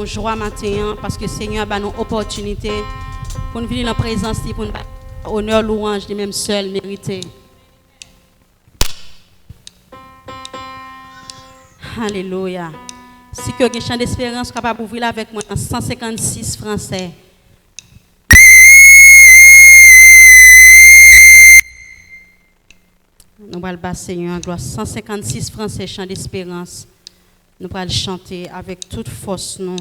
nous joie matin parce que Seigneur a nous opportunité pour nous venir dans la présence pour nous honneur louange de même seul mérité. Alléluia. Si que un chant d'espérance capable d'ouvrir avec moi en 156 français. Nous allons le Seigneur en gloire 156 français chant d'espérance. Nous allons chanter avec toute force nous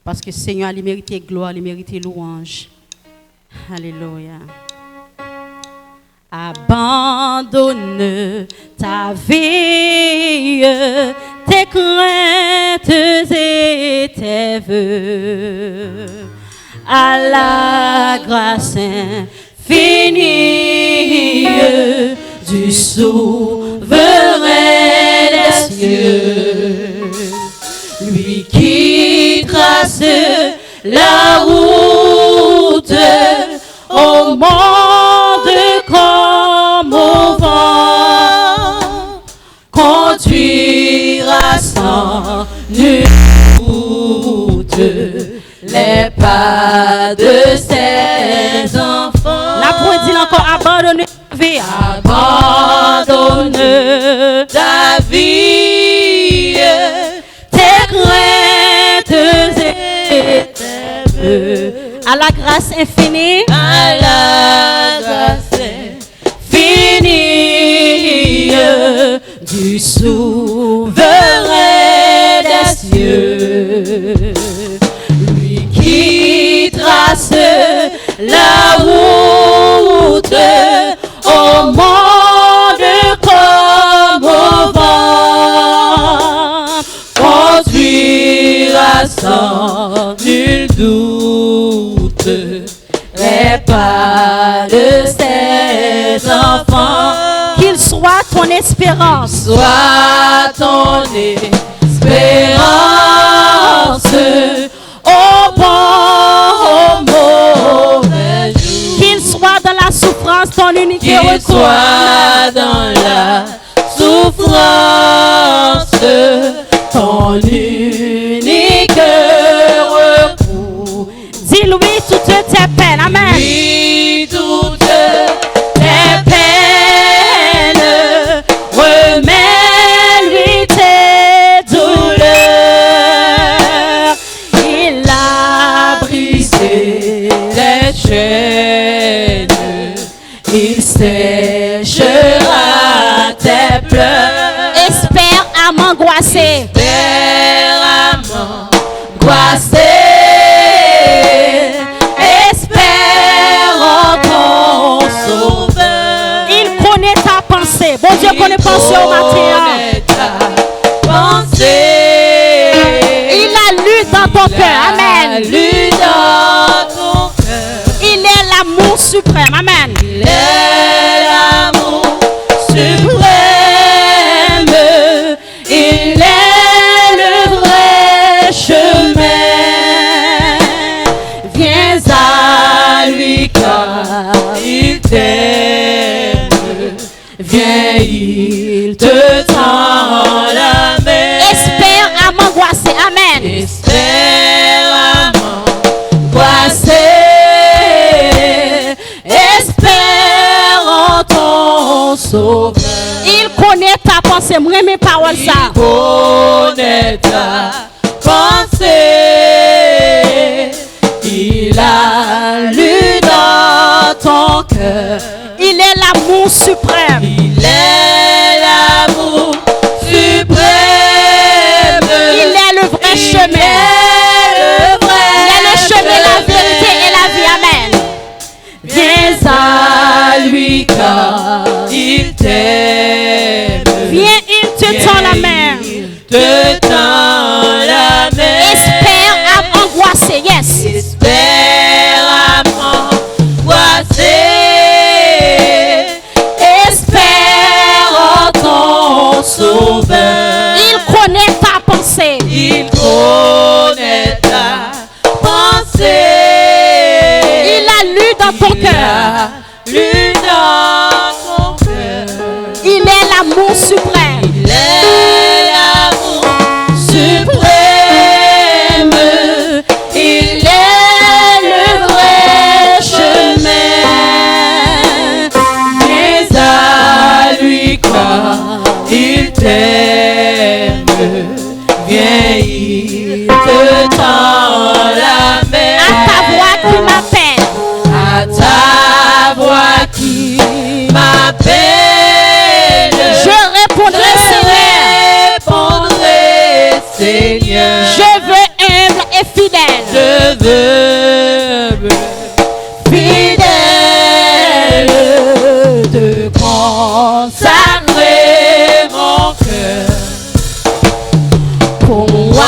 parce que Seigneur il mérite gloire, il mérite louange. Alléluia. Abandonne ta vie, tes craintes et tes vœux à la grâce infinie du souverain des cieux, lui qui trace la route au monde comme au vent, conduira sans nulle doute les pas de ses enfants. La pointe dit encore abandonne ta vie, abandonne ta vie, tes craintes et tes vœux. À la grâce infinie, à la grâce infinie du souverain des cieux, lui qui trace la route au monde comme au vent, conduira sans nul doute les pas de ses enfants. Qu'il soit ton espérance, soit ton espérance au bon, au mauvais jour. Qu'il soit dans la souffrance ton unique recours. Qu'il soit dans la souffrance ton unique recours. Dis-lui toutes tes peines. Amen. Dis toutes tes peines. Remets-lui tes douleurs. Il a brisé les chaînes. Il séchera tes pleurs. Espère à m'angoisser. Espère à m'angoisser. Bon Dieu connaît pensée au matin. Il a lu dans ton cœur. Amen. Il est l'amour suprême. Amen. Il est l'amour suprême. Il est le vrai chemin. Viens à lui car il t'aime. Viens, il te tend la main. Espère à m'angoisser. Amen. Espère à m'angoisser. Espère en ton sauveur. Il connaît ta pensée. Moi, mes paroles, ça. Il connaît ta pensée. Il a lu dans ton cœur. Il est l'amour suprême. Il est l'amour suprême. Il est le vrai chemin. Il est le chemin, la vérité et la vie. Amen. Viens à lui car il t'aime. Viens, il te tend la main. Il te tend la main. Espère à m'angoisser. Yes. Espère à m'angoisser. Sauveur. Il connaît ta pensée. Il connaît ta pensée. Il a lu dans ton cœur. Lu dans ton cœur. Il est l'amour suprême. Il est l'amour suprême. te tends la main. À ta voix qui m'appelle. À ta voix qui m'appelle. Je répondrai, Seigneur. Je veux humble et fidèle. Je veux fidèle te consacrer mon cœur. Pour moi,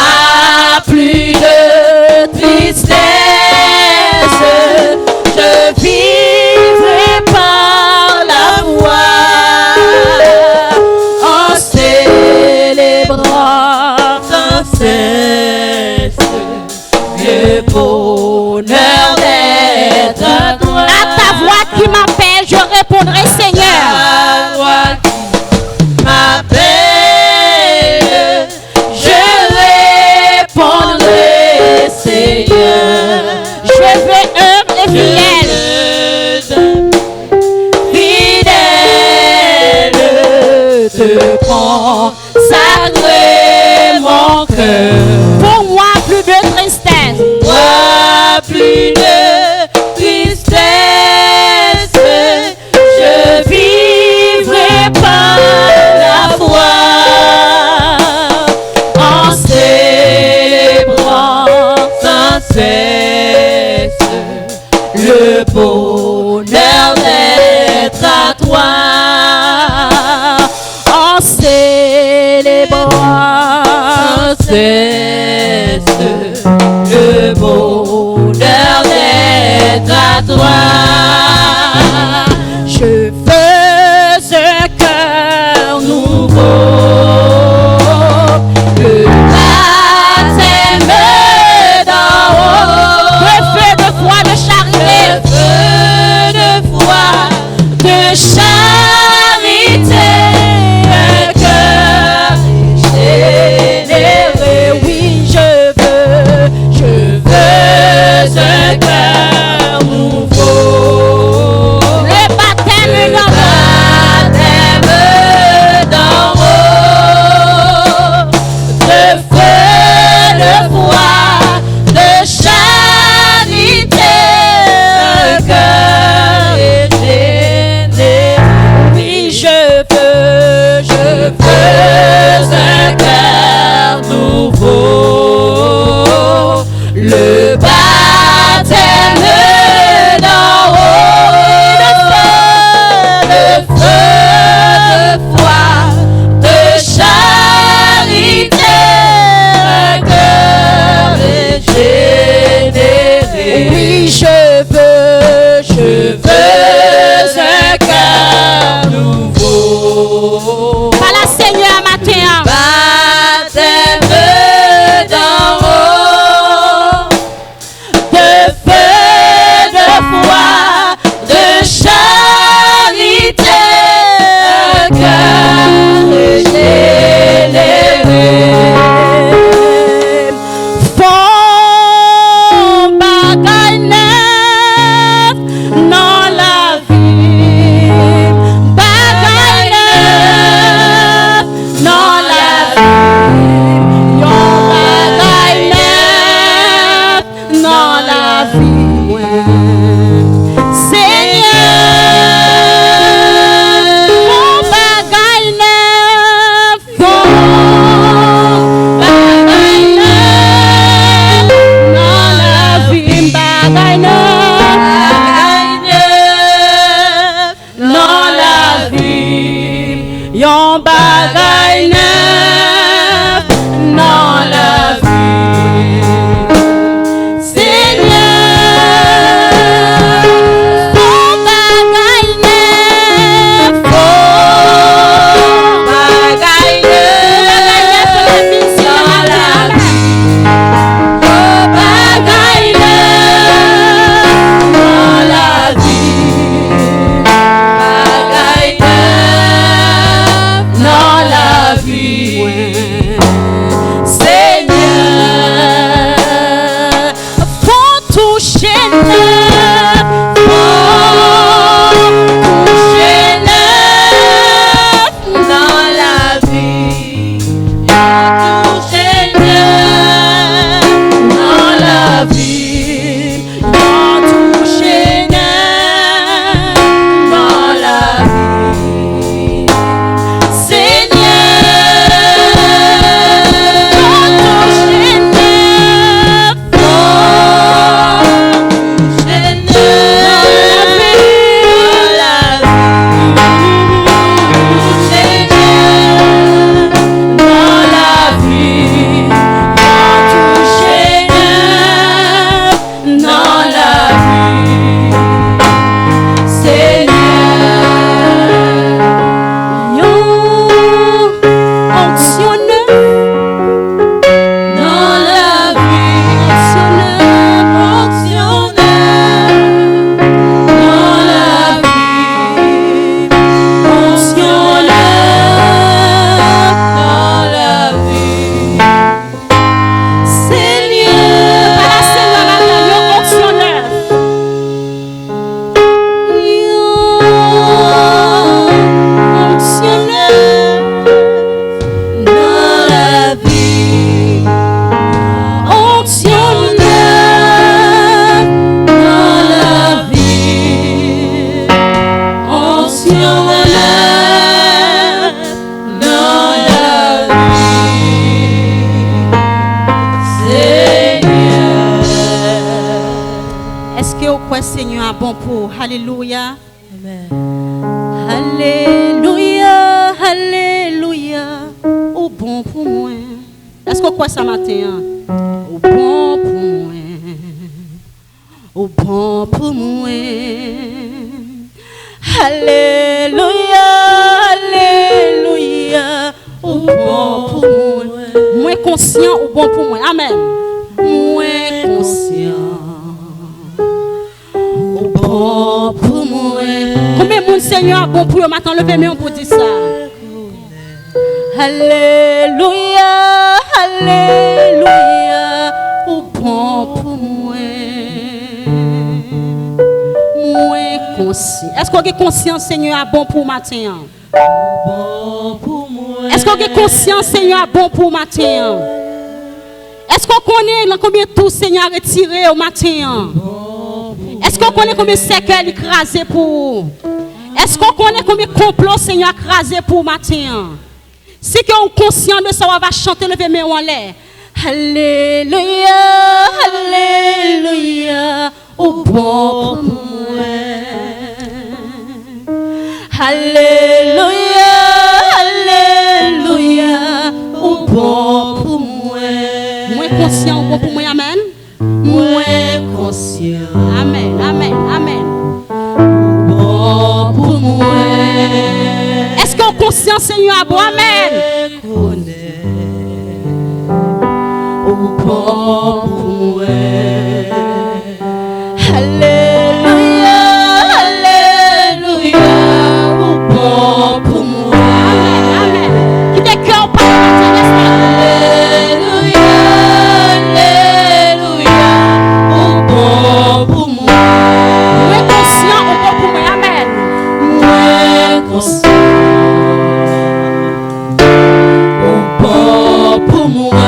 plus de tristesse. Je vivrai par la foi en célébrant sans cesse le bonheur d'être à toi. À ta voix qui m'appelle, je répondrai, Seigneur. Ta voix qui m'appelle, je répondrai, Seigneur. Je veux humble et fidèle. Fidèle te consacrer mon cœur. Pour moi, plus de tristesse. Moi, plus de tristesse. Je vivrai par la foi en célébrant sans cesse le bonheur d'être à toi. En célébrant sans cesse le bonheur d'être à toi. Je veux un cœur nouveau, le baptême d'en haut, De feu, de foi, de charité. de feu, de foi, de charité, un cœur généreux. Oui, je veux un cœur nouveau. Le baptême Le d'en haut. baptême d'en haut, de feu, de foi, de charité, un cœur généreux. Oui, je veux un cœur nouveau, le baptême d'en haut, de feu, de foi, de charité, un cœur régénéré. Oui, je veux un cœur nouveau. Par la Seigneur matin. Baptême d'en haut, de feu, quoi Seigneur bon pour? Alléluia. Amen. Alléluia, alléluia. Ou bon pour moi. Est-ce que quoi ça matin? Ou bon pour moi. Ou bon pour moi. Alléluia, alléluia. Ou bon pour moi. Moins conscient ou bon pour moi. Amen. Moins conscient. Ou bon pour moi. Combien de monde Seigneur bon pour eux maintenant? Levez-moi pour dire ça. Alléluia, alléluia. Ou bon pour moi. Moins conscient. Est-ce qu'on est conscient Seigneur bon pour matin? Bon pour moi. Est-ce qu'on est conscient Seigneur bon pour matin? Est-ce qu'on connaît combien de tout Seigneur retiré au matin? Est-ce qu'on connaît combien de séquelles écrasées pour? Est-ce qu'on connaît combien de complots Seigneur écrasés pour matin? Si qu'on est conscient de ça, on va chanter le verbe en l'air. Alléluia, alléluia, au bon pour moi. Alléluia, alléluia, au bon pour moi. Moins conscient, au bon pour moi, amen. Moins conscient, amen, amen, amen. Au bon pour moi. Est-ce qu'on est conscient, Seigneur, bon, amen. Au bon pour moi. Alléluia, alléluia, au bon pour moi. Amen, amen. Qui des cœurs par alléluia, alléluia, au bon pour moi. Moins conscient, au bon pour moi, amen. Moins conscient, au bon pour moi.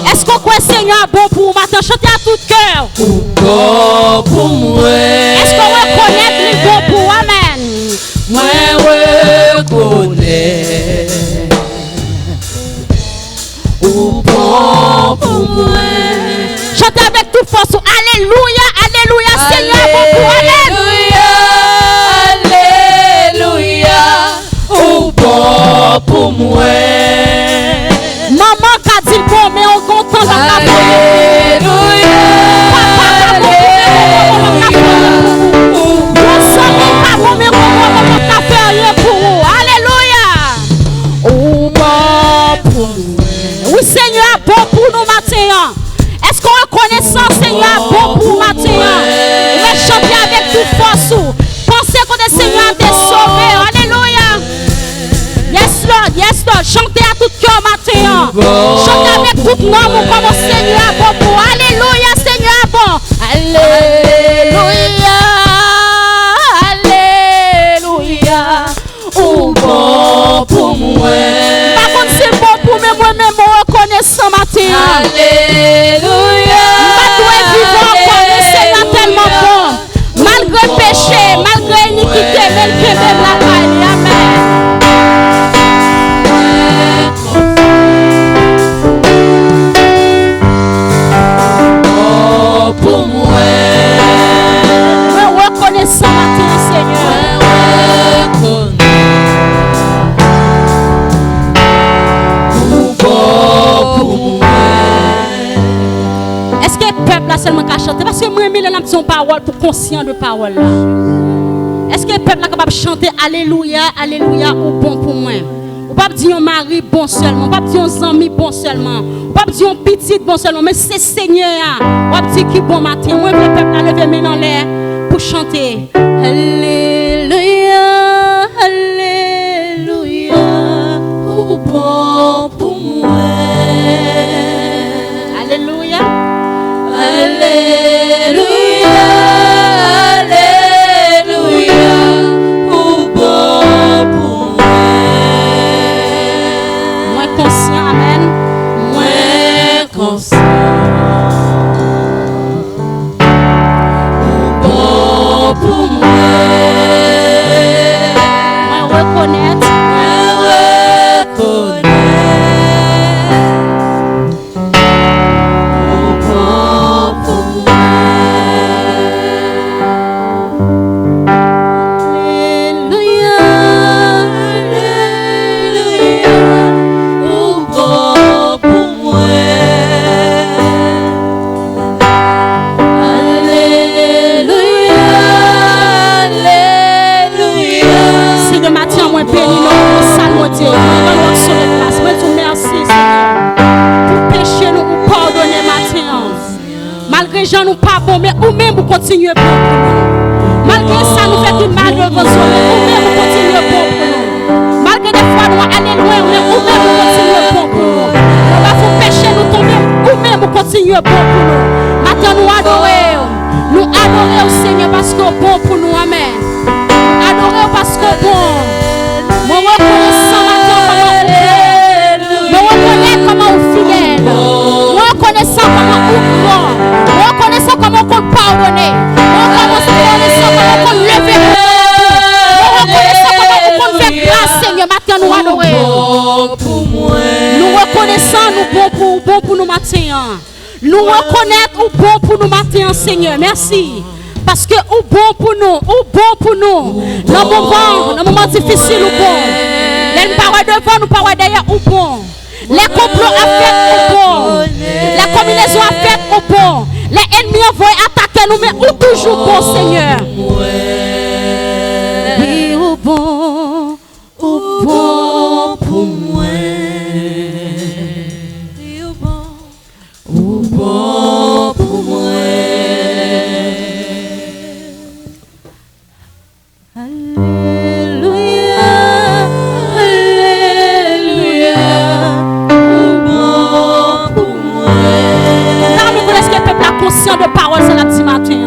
Est-ce qu'on croit Seigneur bon pour maintenant chanter à tout cœur? Bon pour moi. Est-ce qu'on reconnaît le bon pour amen? Moi reconnais. Bon pour moi. Chantez avec toute force. Alléluia, alléluia, Seigneur bon pour amen. Alléluia, oh bon pour moi. Maman qu'a dit bon, mais on content dans la Alléluia, alléluia. Oh bon pour moi. Oui Seigneur bon pour nous matin. Est-ce qu'on reconnaît ça Seigneur bon pour matin? On va chanter avec toute force. Pensez que le Seigneur t'est sauvé. Alléluia. Yes Lord, chantez à tout cœur matin. Chantez avec tout nom comme le Seigneur bon pour. Alléluia, Seigneur bon. Alléluia, alléluia. Oh bon pour moi. Par contre c'est bon pour moi-même, on reconnaît ça matin. Alléluia. Pas doit vivre encore, le Seigneur tellement bon. Malgré péché, malgré iniquité, même la paille. Amen. là seulement qu'à chanter. Parce que moi, je suis une parole pour conscient de parole. Est-ce que le peuple est capable de chanter Alléluia, Alléluia, ou bon pour moi? Ou pas dire un mari bon seulement, ou pas dire un ami bon seulement, ou pas dire un petit bon seulement, mais c'est Seigneur. Ou pas dire qui bon matin. Moi, le peuple a levé mes dans l'air pour chanter Alléluia, Alléluia, ou bon pour moi. Alléluia, Alléluia. Continuez bon pour nous. Malgré ça, nous faisons du mal devant soi, mais nous-mêmes, nous continuons bon pour nous. Malgré des fois, nous allons loin, nous-mêmes, nous continuons bon pour nous. On va faire pécher, nous tomber, nous-mêmes, nous continuons bon pour nous. Maintenant, nous adorons. Nous adorons au Seigneur parce qu'il est bon pour nous. Amen. Nous adorons parce qu'il est bon. Nous reconnaissons maintenant nous reconnaissons comment on est fidèle. Nous reconnaissons comment on croit. Nous reconnaissons comment on compte pardonner. Nous reconnaissons comment on compte lever. Nous reconnaissons comment on compte faire grâce, Seigneur. Maintenant, nous adorons. Nous reconnaissons nous bon pour nous matin. Nous reconnaissons ou bon pour nous matin, Seigneur. Merci. Parce que ou bon pour nous, ou bon pour nous. Dans le moment difficile, ou bon. Les paroles devant, nous paroles derrière, ou bon. Les complots à faire, ou bon. Les combinaisons à faire, ou bon. Les ennemis envoient attaquer nous, mais ou toujours bon, Seigneur. Oui, ou bon pour moi. Oui, ou bon pour moi. Conscient de parole, c'est la petite matin.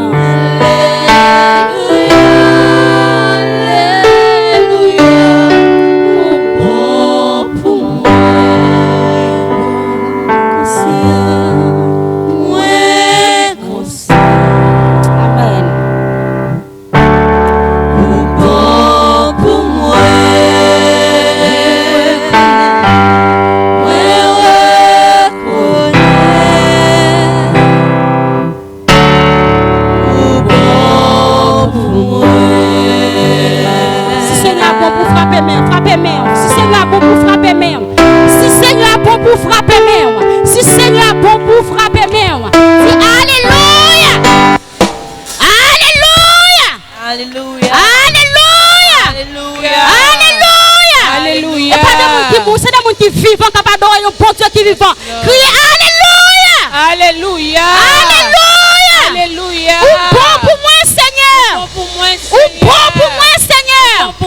Vivant. Criez Alléluia! Alléluia! Alléluia! Alléluia! Ou bon pour moi, Seigneur! Ou bon pour moi, Seigneur! Ou bon pour moi, Seigneur! Ou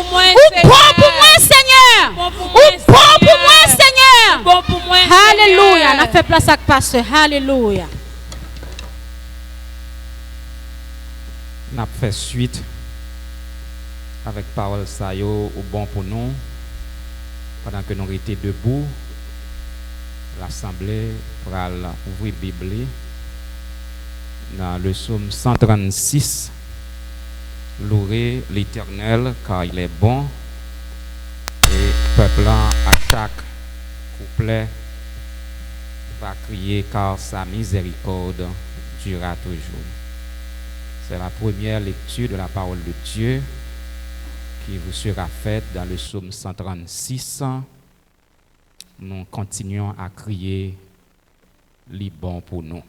bon pour moi, Seigneur! Ou bon pour moi, Seigneur! Bon pour moi, Alléluia! On a fait place à pasteur. Alléluia! On a fait suite avec parole ça yo ou bon pour nous pendant que nous étions debout. L'Assemblée va ouvrir la Bible dans le psaume 136. Louez l'Éternel car il est bon et peuple à chaque couplet va crier car sa miséricorde durera toujours. C'est la première lecture de la parole de Dieu qui vous sera faite dans le psaume 136. Nous continuons à crier les bons pour nous.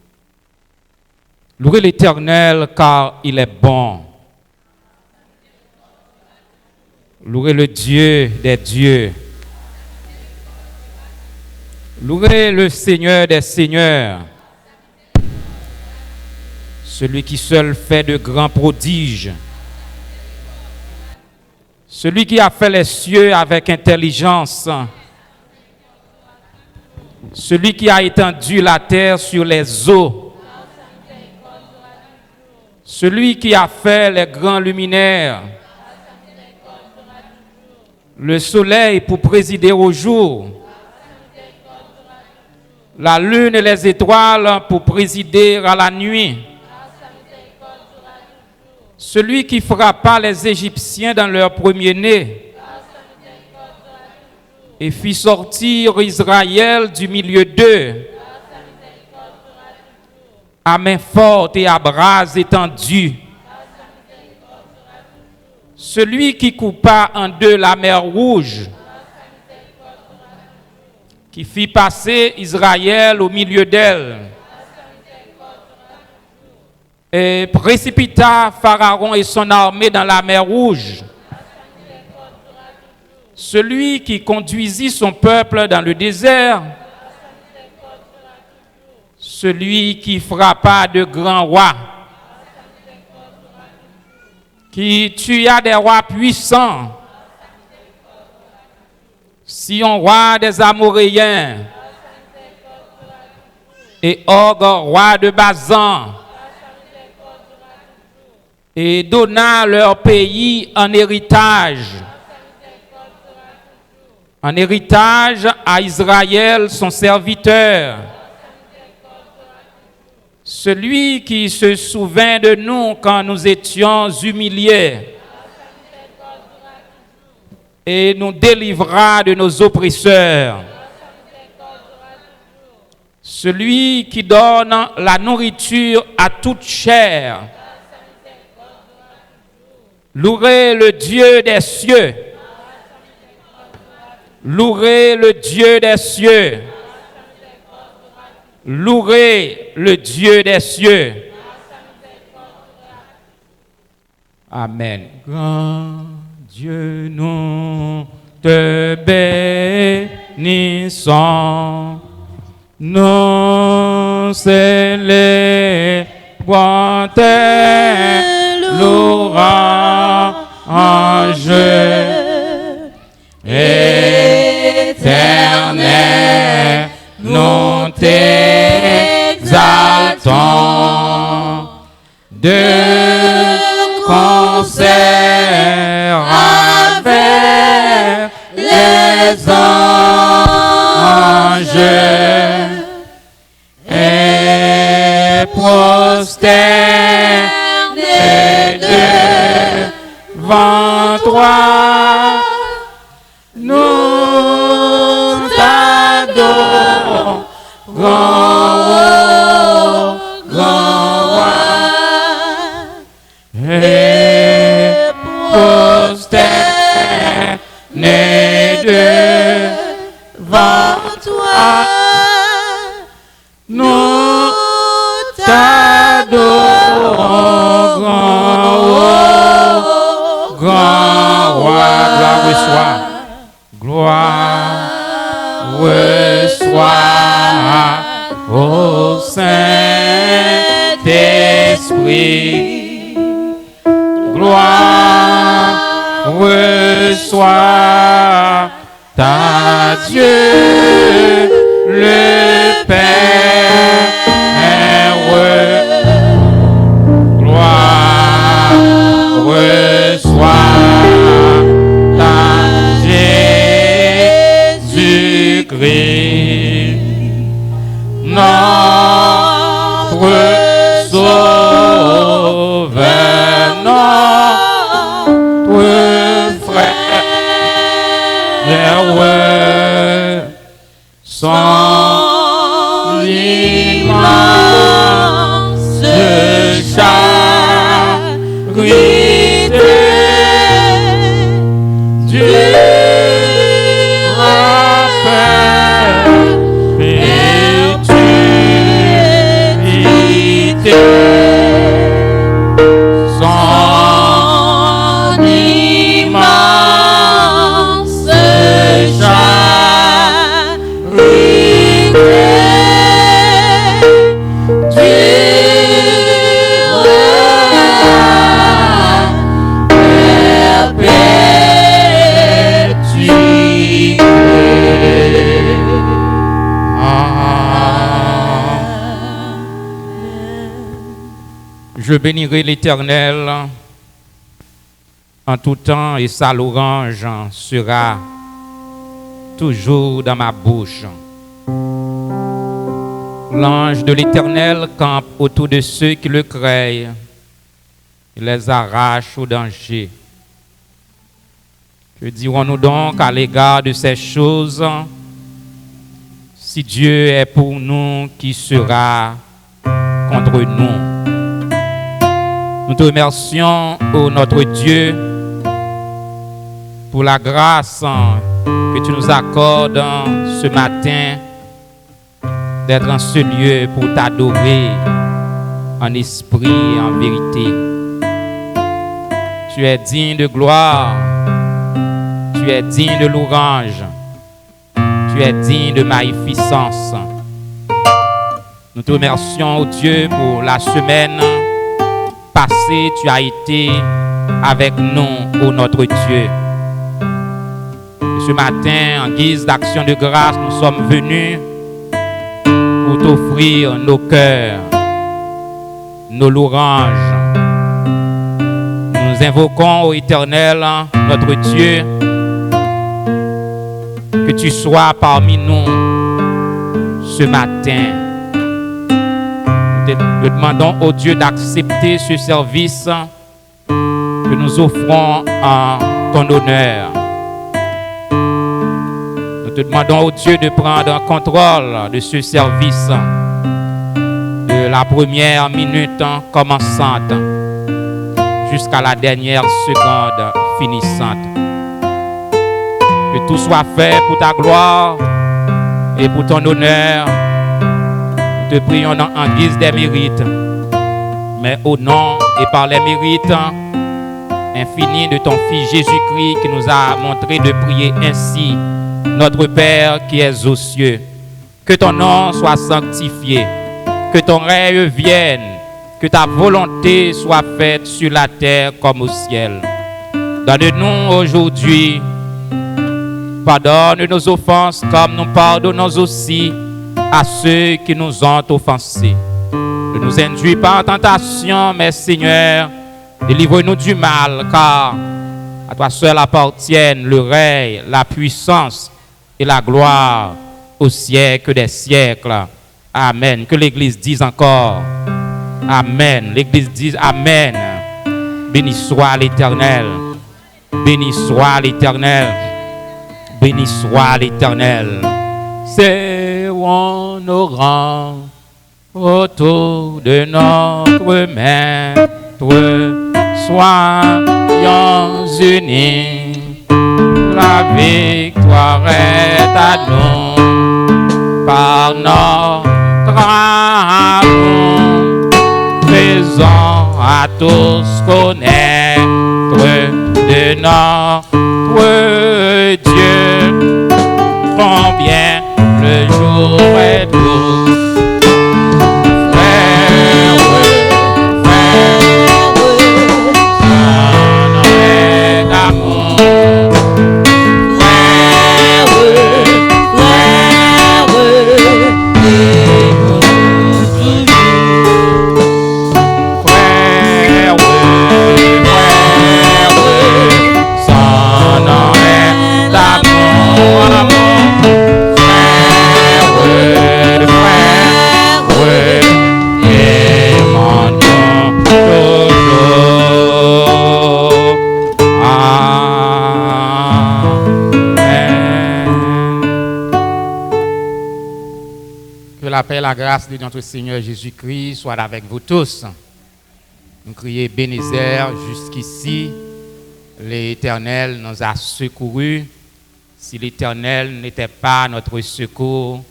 Louez l'Éternel car il est bon. Louez le Dieu des dieux. Louez le Seigneur des seigneurs. Celui qui seul fait de grands prodiges. Celui qui a fait les cieux avec intelligence. Celui qui a étendu la terre sur les eaux. Celui qui a fait les grands luminaires. Le soleil pour présider au jour. La lune et les étoiles pour présider à la nuit. Celui qui frappa les Égyptiens dans leur premier-né et fit sortir Israël du milieu d'eux à main forte et à bras étendus. Celui qui coupa en deux la mer Rouge, qui fit passer Israël au milieu d'elle, et précipita Pharaon et son armée dans la mer Rouge. Celui qui conduisit son peuple dans le désert, celui qui frappa de grands rois, qui tua des rois puissants, Sion roi des Amoréens et Og roi de Bazan, et donna leur pays en héritage à Israël son serviteur. Celui qui se souvint de nous quand nous étions humiliés et nous délivra de nos oppresseurs. Celui qui donne la nourriture à toute chair. Louez le Dieu des cieux. Louez le Dieu des cieux. Louez le Dieu des cieux. Amen. Grand Dieu, nous te bénissons. Nous célébrons tes louanges. Éternel, nous t'exaltons de concert avec les anges et prosternés devant toi. Nous t'adorons, grand roi, et prosternés devant toi. Nous t'adorons, grand roi, gloire reçoit. Gloire reçoit au Saint-Esprit. Gloire reçoit ta Dieu le Père. Gloire reçoit notre sauveur, notre frère, son immense charité. Perpétuité. Je bénirai l'Éternel en tout temps et sa louange sera toujours dans ma bouche. L'ange de l'Éternel campe autour de ceux qui le craignent. Il les arrache au danger. Que dirons-nous donc à l'égard de ces choses? Si Dieu est pour nous, qui sera contre nous? Nous te remercions, ô notre Dieu, pour la grâce que tu nous accordes ce matin d'être en ce lieu pour t'adorer en esprit et en vérité. Tu es digne de gloire, tu es digne de louange, tu es digne de magnificence. Nous te remercions, ô Dieu, pour la semaine passée. Tu as été avec nous, ô notre Dieu. Et ce matin, en guise d'action de grâce, nous sommes venus pour t'offrir nos cœurs, nos louanges. Nous invoquons, ô Éternel, notre Dieu, que tu sois parmi nous ce matin. Nous demandons au Dieu d'accepter ce service que nous offrons en ton honneur. Nous te demandons au Dieu de prendre contrôle de ce service, de la première minute commençante jusqu'à la dernière seconde finissante. Que tout soit fait pour ta gloire et pour ton honneur. Nous te prions en guise des mérites, mais au nom et par les mérites infinis de ton Fils Jésus-Christ qui nous a montré de prier ainsi. Notre Père qui es aux cieux, que ton nom soit sanctifié, que ton règne vienne, que ta volonté soit faite sur la terre comme au ciel. Donne-nous aujourd'hui, pardonne nos offenses comme nous pardonnons aussi à ceux qui nous ont offensés. Ne nous induis pas en tentation, mais Seigneur, délivre-nous du mal, car à toi seul appartiennent le règne, la puissance et la gloire au siècle des siècles. Amen. Que l'Église dise encore Amen. L'Église dise Amen. Béni soit l'Éternel. Béni soit l'Éternel. Béni soit l'Éternel. Serrons nos rangs autour de notre maître. Soyons unis. La victoire est à nous par notre amour. Faisons à tous connaître de notre Dieu. Combien le jour est beau. La paix et la grâce de notre Seigneur Jésus-Christ soient avec vous tous. Nous crions Bénézer jusqu'ici. L'Éternel nous a secourus. Si l'Éternel n'était pas notre secours,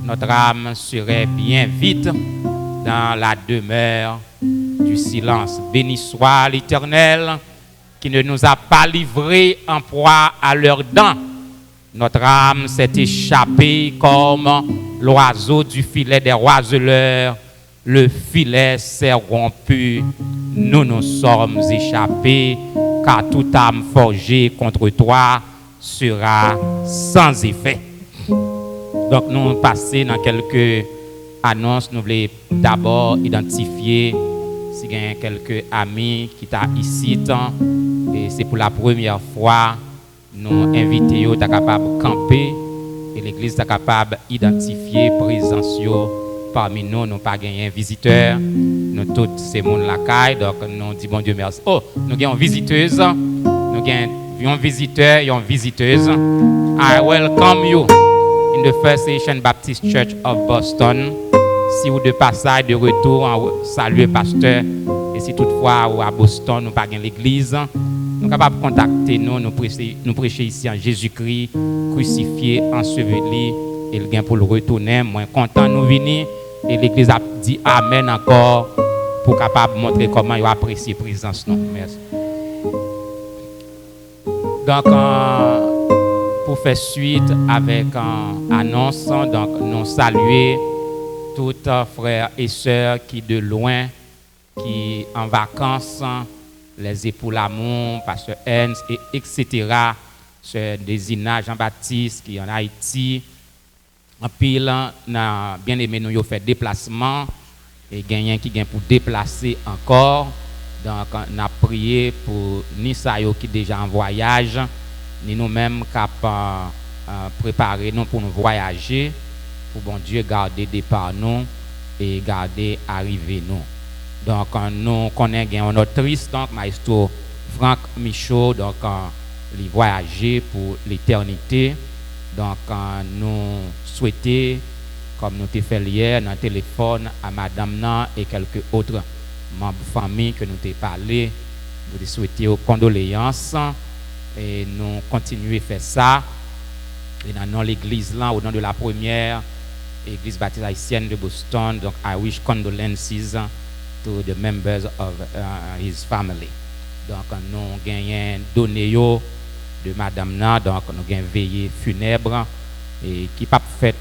notre âme serait bien vite dans la demeure du silence. Béni soit l'Éternel qui ne nous a pas livrés en proie à leurs dents. Notre âme s'est échappée comme l'oiseau du filet des oiseleurs. Le filet s'est rompu. Nous nous sommes échappés, car toute âme forgée contre toi sera sans effet. Donc nous passons dans quelques annonces. Nous voulons d'abord identifier, si il y a quelques amis qui sont ici, et c'est pour la première fois, nous invitons à capable de camper et l'église est capable d'identifier la présence parmi nous. Nous pas gagné un visiteur, nous tous ces monde la caille, donc nous disons bon Dieu merci. Oh, nous avons une visiteuse, nous avons un visiteur et une visiteuse. I welcome you in the First Asian Baptist Church of Boston. Si vous de passage de retour, saluez pasteur. Et si toutefois ou à Boston, nous pas l'église, nous sommes capables de contacter nous, nous prêcher ici en Jésus-Christ, crucifié, enseveli, et le gain pour le retourner. Moi, content nous venir. Et l'église a dit Amen encore pour capable montrer comment il apprécie la présence. Merci. Donc, pour faire suite avec annonce, donc nous saluer tous frères et sœurs qui de loin, qui en vacances, les époux l'amour, pasteur Ernst, et etc. Sœur Désina Jean-Baptiste qui en Haïti. En pile, bien aimé nous fait déplacement et gagnant qui gagne pour déplacer encore. Donc, on a prié pour ni ça qui déjà en voyage, ni nous-mêmes capables préparer nous pour nous voyager, pour bon Dieu garder départ nous et garder arriver nous. Donc, nous connaissons un autrice, donc maestro Franck Michaud, donc il voyager pour l'éternité. Donc, nous souhaitons, comme nous t'ai fait hier, dans le téléphone à madame Nan et quelques autres membres de famille que nous t'ai parlé, nous souhaitons aux condoléances et nous continuons à faire ça. Et dans l'église là, au nom de la première église baptiste haïtienne de Boston, donc I wish condolences to the members of his family. Donc, nous gagnons donné de madame Nan, donc nous avons veillé funèbre et qui pas fait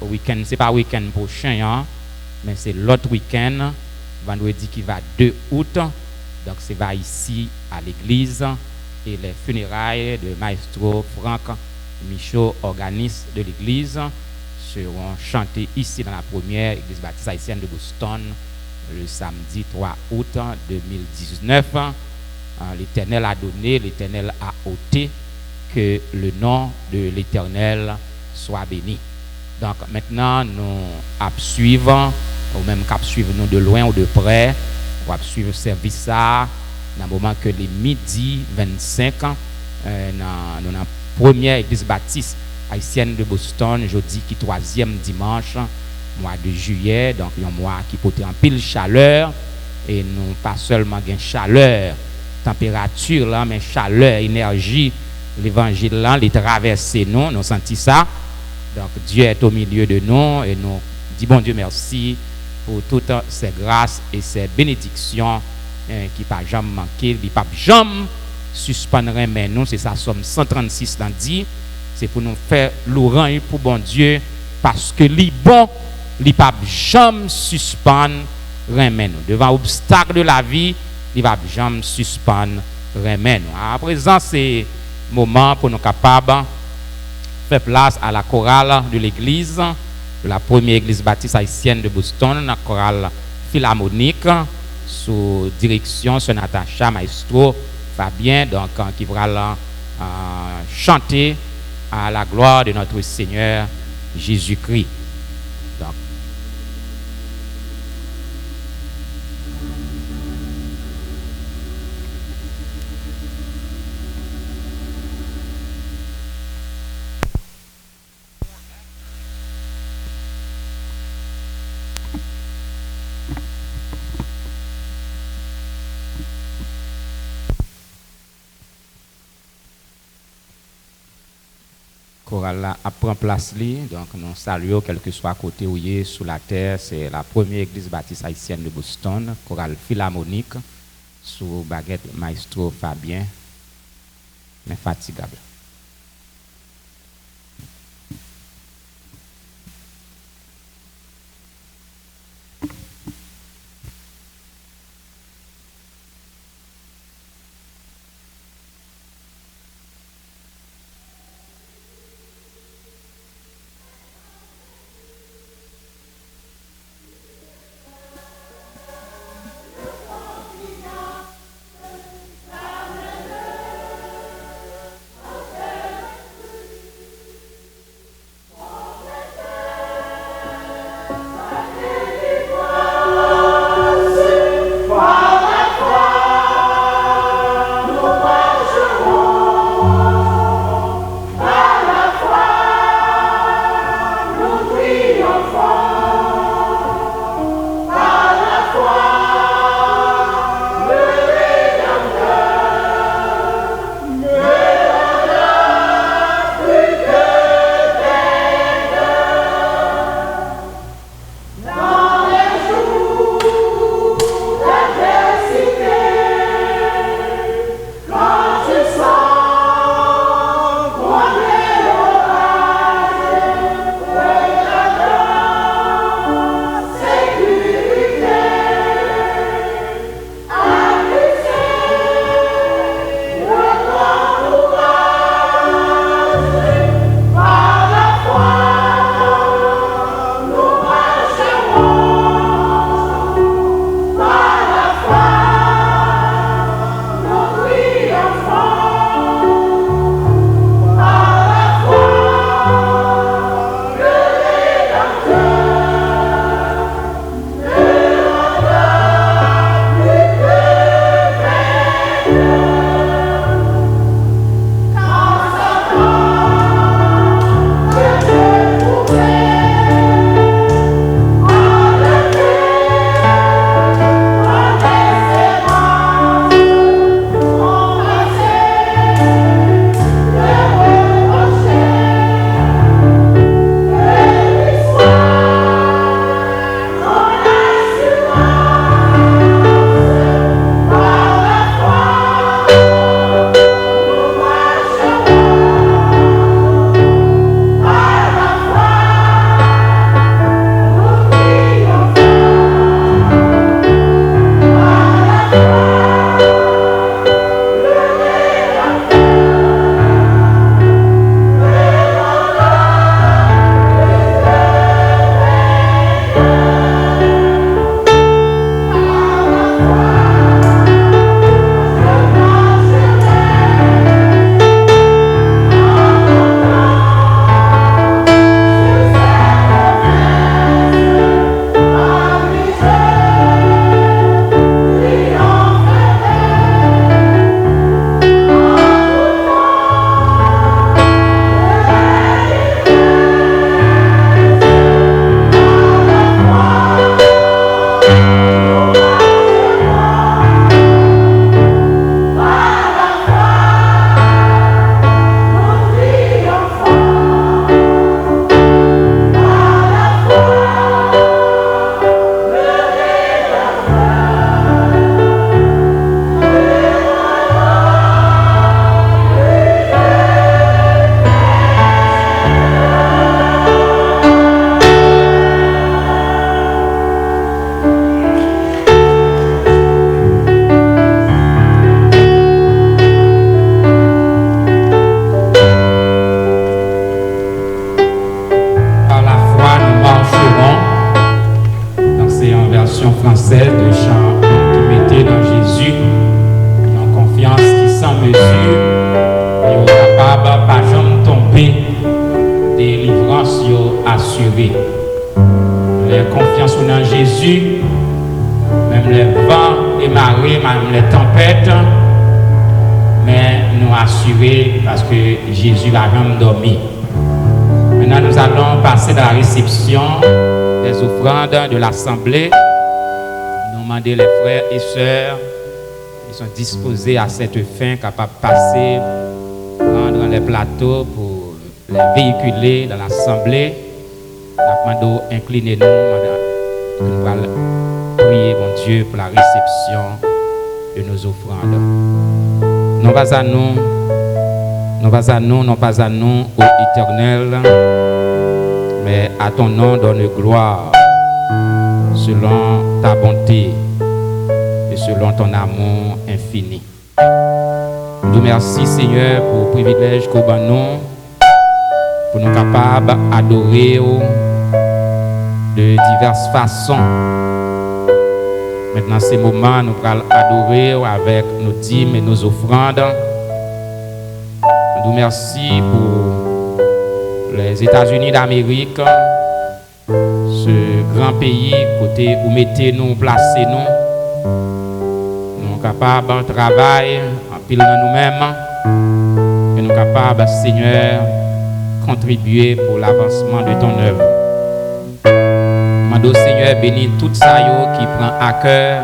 week-end, c'est pas week-end prochain, hein, mais c'est l'autre week-end, vendredi qui va 2 août, donc c'est va ici à l'église et les funérailles de maestro Franck Michaud, organiste de l'église, seront chantées ici dans la première église baptiste haïtienne de Boston le samedi 3 août 2019. L'Éternel a donné, l'Éternel a ôté, que le nom de l'Éternel soit béni. Donc maintenant, nous suivons, ou même qu'à suivre nous de loin ou de près, on va suivre le service ça, dans le moment que les midi 25, dans la première église baptiste haïtienne de Boston, jeudi qui 3e dimanche, mois de juillet, donc un mois qui porte en pile chaleur, et nous pas seulement gain chaleur, température là, mais chaleur, énergie, l'évangile là, les traverser nous senti ça. Donc Dieu est au milieu de nous et nous disons bon Dieu merci pour toutes ces grâces et ces bénédictions qui ne pas jamais manquer, qui ne pas jamais suspendre mais nous, c'est ça Somme 136 dans dit, c'est pour nous faire louange pour bon Dieu parce que li bon, li pas jamais suspendre mais nous devant obstacle de la vie, il va jamais suspendre remet nous. À présent, c'est moment pour nous capables faire place à la chorale de l'église, de la première église baptiste haïtienne de Boston, la chorale philharmonique, sous direction de Natacha Maestro Fabien, donc qui va chanter à la gloire de notre Seigneur Jésus-Christ. Donc, chorale là prend place li, donc nous saluons quel que soit côté où il est sous la terre, c'est la première église baptiste haïtienne de Boston, chorale philharmonique sous baguette maestro Fabien, mais fatigable. français de chant qui mettait dans Jésus, qui en confiance, qui sans mesure, et au capable pas jamais tomber, délivrance assurée. Les confiance dans Jésus, même les vents et marées, même les tempêtes, mais nous assurer parce que Jésus a jamais dormi. Maintenant, nous allons passer dans la réception des offrandes de l'Assemblée. Nous demander les frères et sœurs qui sont disposés à cette fin, capables de passer, prendre les plateaux pour les véhiculer dans l'Assemblée. Nous demandons inclinez-nous, nous allons prier, mon Dieu, pour la réception de nos offrandes. Non pas à nous, non pas à nous, non pas à nous, ô Éternel, mais à ton nom donne gloire, selon ta bonté et selon ton amour infini. Nous remercions, Seigneur, pour le privilège qu'on a nous, pour nous capables d'adorer de diverses façons. Maintenant, ces moments, nous allons adorer avec nos dîmes et nos offrandes. Nous remercions pour les États-Unis d'Amérique, ce grand pays, côté où mettez-nous, placez-nous. Nous sommes capables de travailler en pile dans nous-mêmes. Et nous sommes capables, Seigneur, de contribuer pour l'avancement de ton œuvre. Mando Seigneur bénis tout ça qui prend à cœur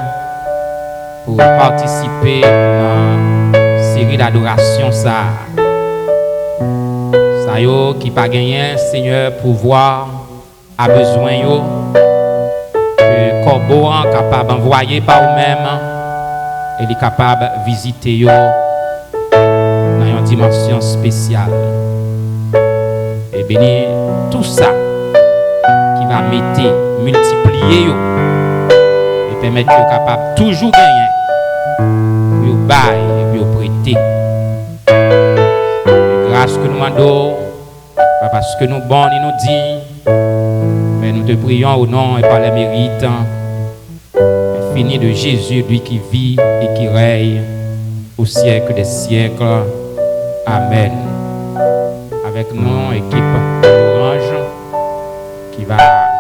pour participer à une série d'adoration ça qui pas gagné Seigneur pouvoir a besoin yo que corbeau capable envoyer par vous-même et est capable de visiter yo dans une dimension spéciale et bénis tout ça qui va mettre multiplier yo et permettre yo capable toujours gagner yo bail et yo prêter et grâce que nous demandons pas parce que nous bons et nous dit mais nous te prions au nom et par les mérites infini de Jésus, lui qui vit et qui règne au siècle des siècles. Amen. Avec nous, équipe Orange qui va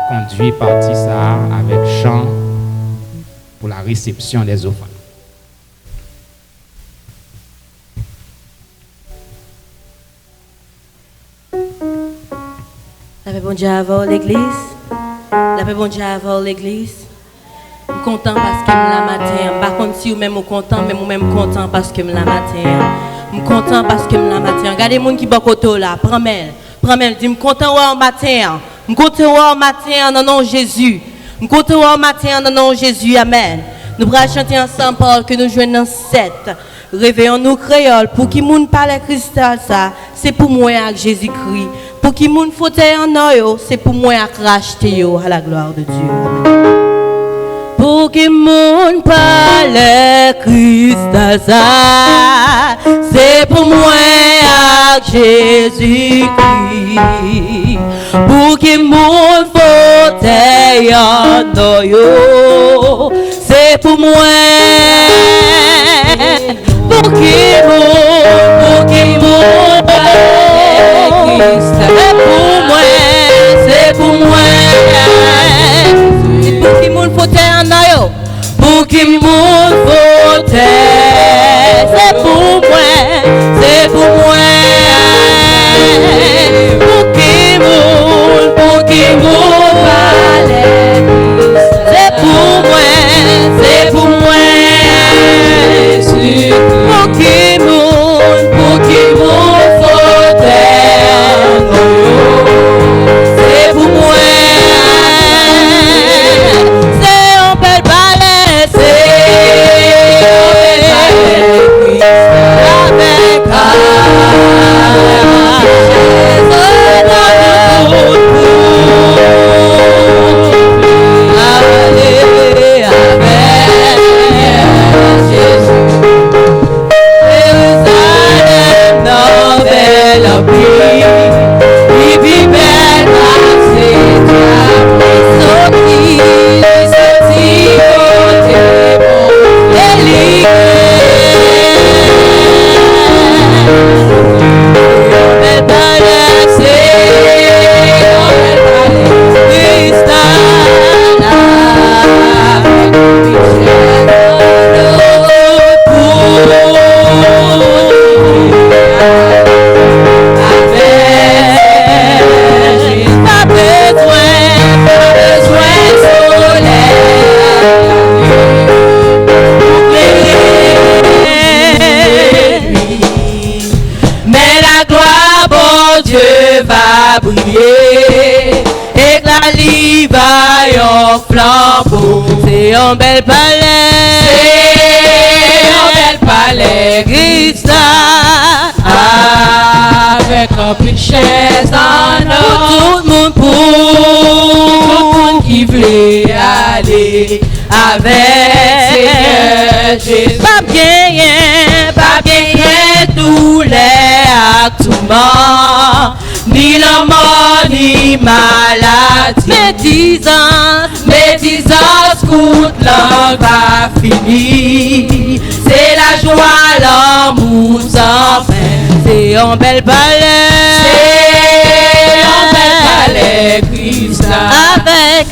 conduire partie ça avec chant pour la réception des offrandes. La paix bon Dieu avant l'église. La paix bon Dieu avant l'église. Je suis content parce que je la matin. Par contre, si vous même content, mais moi-même content parce que je la matin. Je suis content parce que je la matin. Regardez les gens qui sont côté là. Prends-moi. Dis-moi content au matin. Je suis content au matin dans le nom de Jésus. Je suis content au matin dans le nom de Jésus. Amen. Nous allons chanter ensemble parce que nous jouons dans 7. Réveillons-nous créole. Pour qui moun parle cristal ça, c'est pour moi avec Jésus-Christ. Pour qui moun fauteuil en or, c'est pour moi avec racheter à la gloire de Dieu. Amen. Pour qui moun parle cristal ça, c'est pour moi avec Jésus-Christ. Pour qui moun fauteuil en or, c'est pour moi. Pour qui moun parle cristal, c'est pour moi. Pour qui moun fauteuil en or, pour qui moun fauteuil, c'est pour moi, c'est pour moi. Pour qui moun parle, c'est pour moi, c'est pour moi. Pour qui moun fauteuil, c'est pour moi. C'est un bel balai, c'est beau. C'est un bel palais. C'est un bel palais. Christ là. Avec un peu de chaise en or. Tout le monde, pour tout le monde qui voulait aller avec Seigneur Jésus. pas bien, douleur, tout mort, Ni la mort, ni maladie. Médisance, coûte l'an pas fini. C'est la joie, l'amour sans fin. c'est un bel palais. C'est un bel palais, Christ là. Avec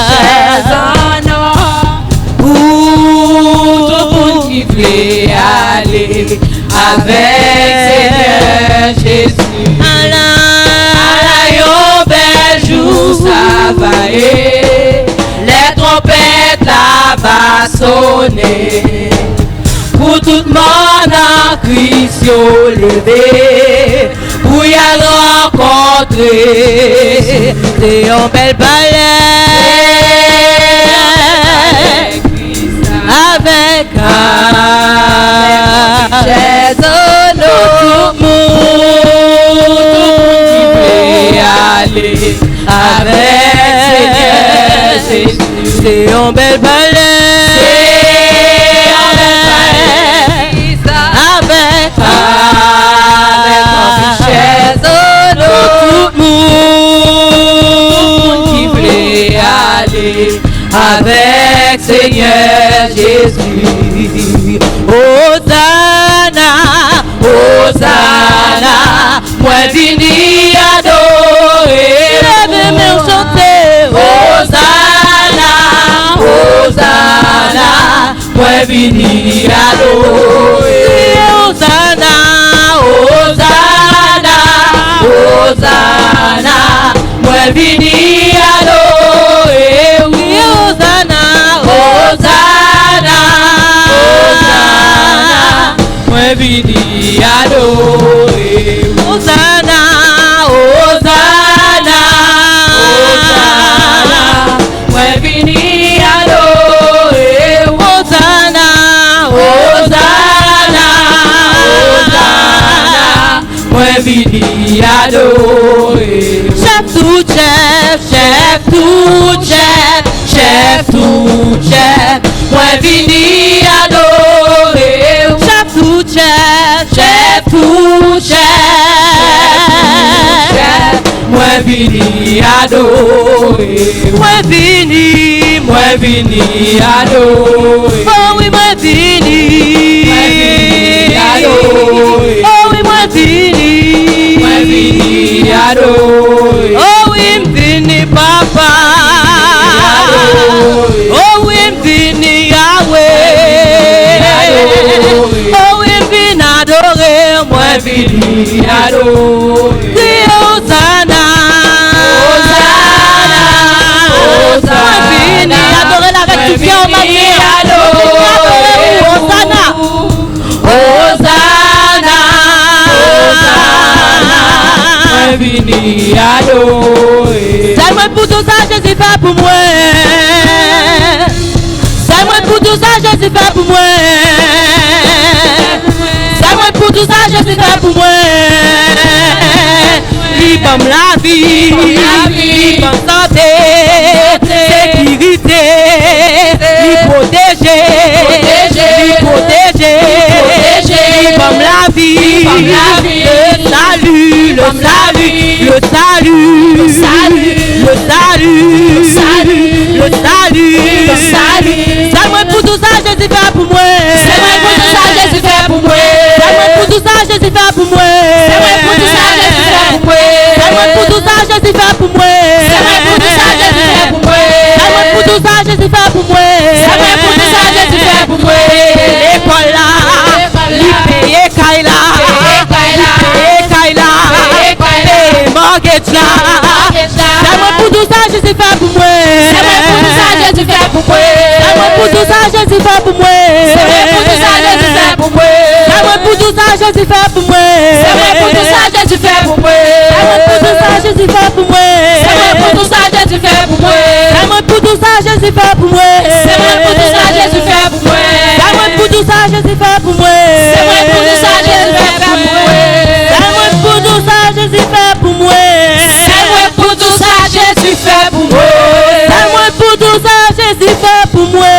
Chaise en or. Pour tout le monde qui voulait aller avec Seigneur Jésus. Yon bel jour ça va les trompettes là-bas sonner. Pour tout le monde en Christ yo levé, pour y aller rencontrer. c'est un bel palais. Avec Chaise en or. Aller avec Seigneur Jésus. c'est un bel palais. C'est un bel palais. Avec une chaise en or. tout le monde Qui voulait aller avec Seigneur Jésus. Hosanna, Hosanna, moi vini adorer. lève mes chanter. Hosanna, Hosanna, moi vini adorer. Hosanna, Hosanna, Hosanna, moi vini adorer. oui, Hosanna, Hosanna, Hosanna, moi vini adorer. Hosanna, Hosanna, Hosanna, moi vini adorer. Hosanna, Hosanna, Hosanna, moi vini adorer. chef tout chef, Chef tout chef, chef tout chef, moi vini adorer. chef tout chef, Chef tout chef, moi vini adorer. moi vini, Moi vini adorer. oh oui, moi vini, Moi vini adorer. oh oui, moi vini, Moi vini adorer. oh oui, vini papa, oh oui, vini Yahweh, oh oui, vini adorer, moi Moi vini adorer. Dis Hosanna, Hosanna, moi vini adorer avec tout cœur, ma vie, Hosanna, Hosanna, Hosanna, moi vini adorer. c'est moi pour tout ça, Jésus fait pour moi. C'est moi pour tout ça, Jésus fait pour moi. C'est moi pour tout ça, Jésus fait pour moi. Il va me la vie, il va me santé, sécurité, il protéger, il protéger, il va me la vie, le salut, le salut, le salut, le salut, le salut. C'est moi pour tout ça, Jésus fait pour moi. C'est moi pour tout ça, Jésus fait pour moi. C'est moi pour tout ça, Jésus fait pour moi. C'est moi pour tout ça, Jésus fait pour moi. C'est moi pour tout ça, Jésus fait pour moi. C'est moi pour tout ça, Jésus fait pour moi. C'est moi pour tout ça, Jésus fait pour moi. C'est moi pour tout ça, Jésus fait pour moi. L'école là, l'IPE Kaila, mortgage là. C'est moi pour tout ça, Jésus fait pour moi. C'est moi pour tout ça, Jésus fait pour moi. C'est moi pour tout ça, Jésus fait pour moi. C'est moi pour tout ça, Jésus fait pour moi. C'est moi pour tout ça, Jésus fait pour moi. C'est moi pour tout ça, Jésus fait pour moi. C'est moi pour tout ça, Jésus fait pour moi. C'est moi pour tout ça, Jésus fait pour moi. C'est moi pour tout ça, Jésus fait pour moi. C'est moi pour tout ça, Jésus fait pour moi. C'est moi pour tout ça, Jésus fait pour moi. C'est moi pour tout ça, Jésus fait pour moi. C'est moi pour tout ça, Jésus fait pour moi. C'est moi pour tout ça, Jésus fait pour moi. C'est moi pour tout ça, Jésus fait pour moi.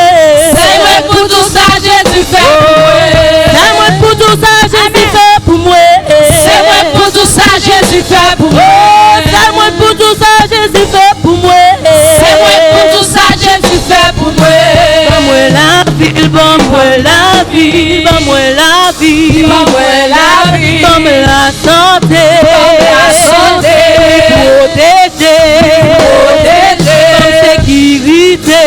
C'est moi pour tout ça, Jésus fait pour moi. C'est moi pour tout ça, Jésus fait pour moi. C'est moi pour tout ça, Jésus fait pour moi. C'est moi pour tout ça, Jésus fait pour moi. C'est moi pour tout ça, Jésus fait pour moi. Bon moi la vie, bon moi la vie, bon moi la vie, Bon moi la vie, bon moi la santé, la santé, protéger, bon sécurité,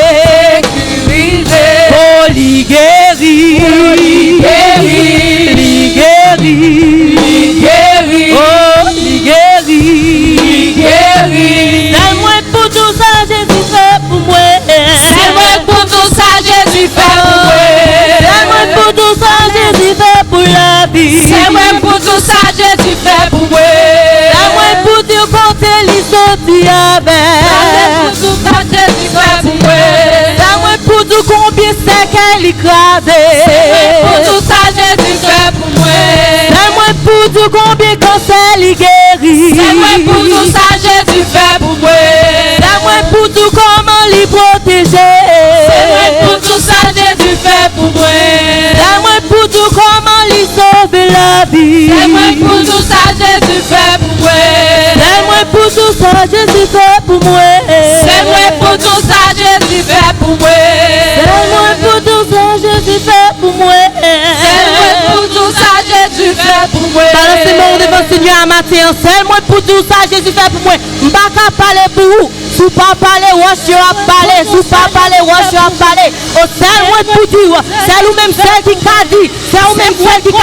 oh li guéri, oh li guéri. C'est moi pour tout ça, Jésus fait pour moi. C'est moi pour tout ça, Jésus fait pour moi. C'est moi pour tout ça, Jésus fait pour la vie. C'est moi pour tout ça, Jésus fait pour moi. C'est moi pour dire compter les sorties C'est moi avec. pour tout ça, Jésus fait pour moi. C'est moi pour dire combien c'est qu'elle écrasé. C'est moi pour tout ça, Jésus fait pour moi. C'est moi pour dire combien cancer il guérit. C'est moi pour tout ça, Jésus fait pour moi. C'est moi pour dire comment les protéger. C'est moi pour tout ça, Jésus fait pour moi. C'est moi pour dire comment les sauver la vie. C'est moi pour tout ça, Jésus fait pour moi. C'est moi pour tout ça, Jésus fait pour moi. C'est moi pour tout ça, Jésus fait pour moi. C'est moi pour tout ça, Jésus fait pour moi. C'est moi pour tout ça, Jésus fait pour moi. Balancez mon devant Seigneur à matin. C'est moi pour tout ça, Jésus fait pour moi. M'baka parler pour vous. Sous pas parler, wash you a parler. Sous pas parler, wash you a parler. Oh, c'est moi pour dire. C'est nous-mêmes celle qui a dit. C'est nous-mêmes celle qui a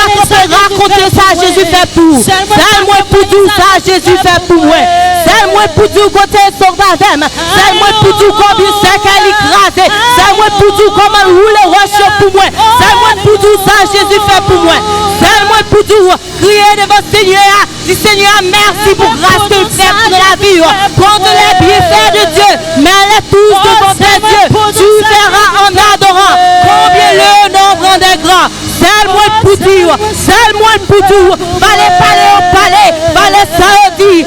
raconter ça, Jésus fait pour vous. C'est moi pour tout ça, Jésus fait pour moi. C'est moi pour dire côté sauvadem. C'est moi pour dire combien c'est qu'elle écrasé. C'est moi pour dire comment rouler wash you pour moi. C'est moi pour dire ça, Jésus fait pour moi. C'est moi pour dire crier devant Seigneur. Dis Seigneur, merci pour grâce que tu fais dans la vie. Contre les bienfaits de Dieu, mets-les tous devant tes yeux. Tu verras en adorant combien le nombre des grands. C'est moi pour dire, c'est moi pour dire. Fallait parler au palais, fallait sortir,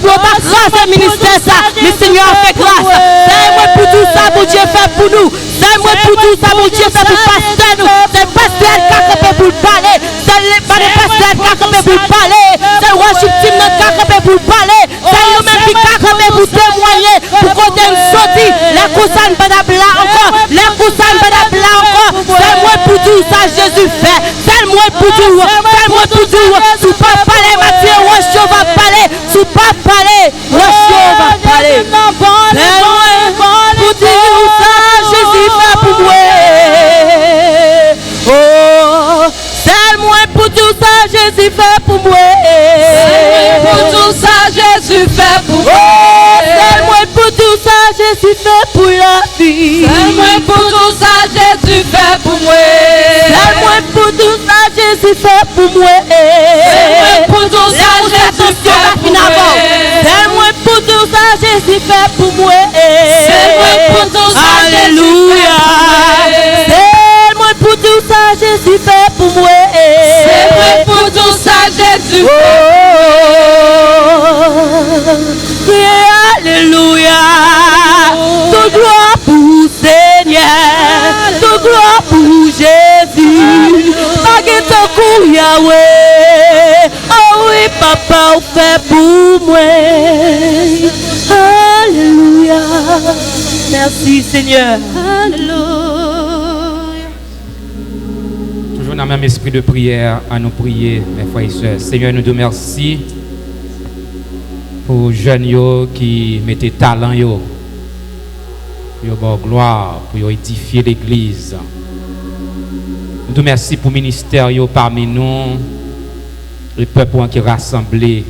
pour ta grâce et ministère ça. Mais Seigneur fait grâce. C'est moi pour tout ça, mon Dieu fait pour nous. C'est moi pour tout ça, mon Dieu fait pour pasteur nous. C'est pasteur qui a campé pour parler. C'est le pasteur qui a campé pour parler. C'est le worship team qui a campé pour parler. C'est nous-mêmes qui a campé pour témoigner. Pour qu'on ait sorti. Les coussins pas là encore. Les coussins pas là encore. C'est moi pour tout ça, Jésus fait. C'est moi pour tout. C'est moi pour tout. Tu peux parler, Mathieu. Worship va parler. Tu peux parler. Worship va parler. C'est moi pour tout ça, Jésus fait pour moi. Oh, c'est moi pour tout ça, Jésus fait pour moi. Pour tout ça, Jésus fait pour moi. C'est moi pour tout ça, Jésus fait pour la vie. C'est moi pour tout ça, Jésus fait pour moi. C'est moi pour tout ça, Jésus fait pour moi. C'est moi pour tout ça, Jésus fait pour moi. C'est moi pour tout ça, Jésus fait pour moi. C'est moi pour tout ça, Alléluia. C'est moi pour tout ça, Jésus fait pour moi. C'est moi pour tout ça, Jésus fait. Alléluia. Tout gloire pour Seigneur. Tout gloire pour Jésus. Pas que ton coup Yahweh. Oh oui, papa, on fait pour moi. Alléluia. Merci Seigneur. Alléluia. Toujours dans le même esprit de prière, à nous prier, mes frères et sœurs. Seigneur, nous te remercions pour les jeunes qui mettent talent, pour leur gloire, pour édifier l'église. Nous te remercions pour le ministère parmi nous, le peuple qui est rassemblé.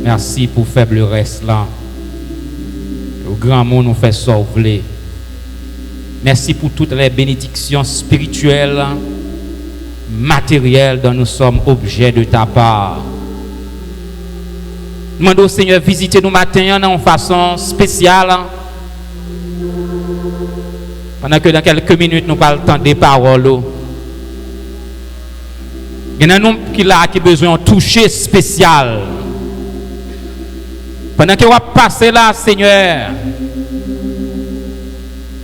Merci pour le faible reste là. Le grand monde nous fait sauver. Merci pour toutes les bénédictions spirituelles, matérielles dont nous sommes objets de ta part. Demandons au Seigneur visiter nous matin en façon spéciale. Pendant que dans quelques minutes nous parlons temps des paroles. Il y a un homme qui a besoin de toucher spécial. Pendant que vous passez là, Seigneur,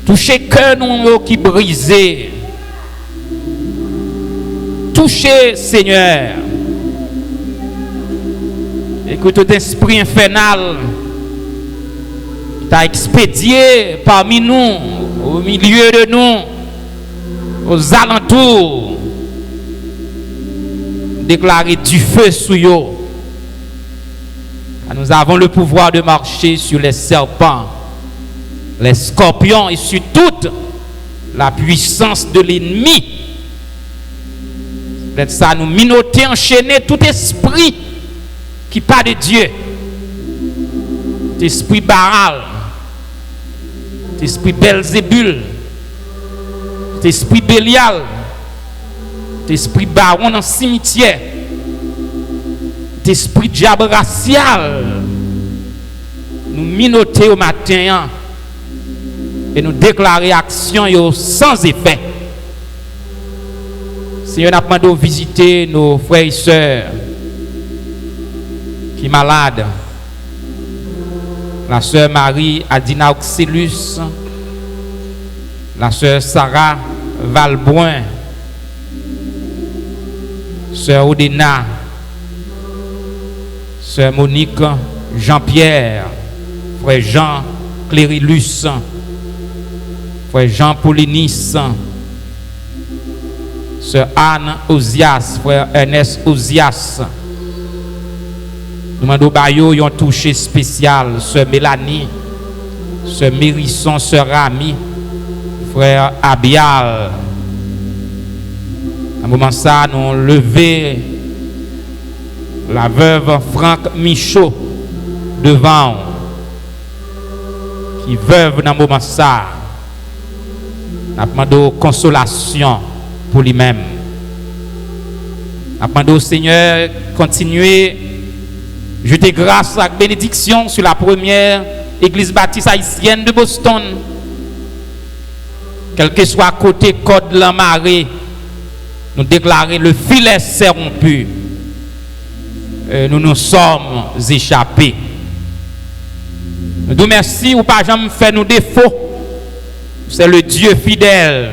touchez cœur nous qui brisé. Touchez, Seigneur. Et que tout esprit infernal t'a expédié parmi nous, au milieu de nous, aux alentours, déclarer du feu sur eux. Nous avons le pouvoir de marcher sur les serpents, les scorpions et sur toute la puissance de l'ennemi. Peut-être ça nous minoter, enchaîner tout esprit qui pas de Dieu, l'esprit Baal, l'esprit Belzébul, l'esprit Bélial, l'esprit baron dans le cimetière, l'esprit diable racial, nous minoter au matin et nous déclarer action sans effet. Seigneur, nous demandons de visiter nos frères et sœurs qui sont malades. La sœur Marie Adina Oxylus, la sœur Sarah Valboin, sœur Odena, sœur Monique Jean-Pierre, frère Jean Clérilus, frère Jean Paulinis, sœur Anne Ozias, frère Ernest Ozias. Nous demandons à un toucher spécial, sœur Mélanie, sœur Mérisson, sœur Rami, frère Abial. À un moment ça, nous levé la veuve Franck Michaud devant, qui veuve dans un moment ça. Nous demandons consolation pour lui-même. Nous demandons au Seigneur continuer. Jeter grâce à la bénédiction sur la première église baptiste haïtienne de Boston. Quel que soit côté code la marée, nous déclarer le filet s'est rompu. Nous nous sommes échappés. Nous nous merci ou pas jamais fait nos défauts. C'est le Dieu fidèle.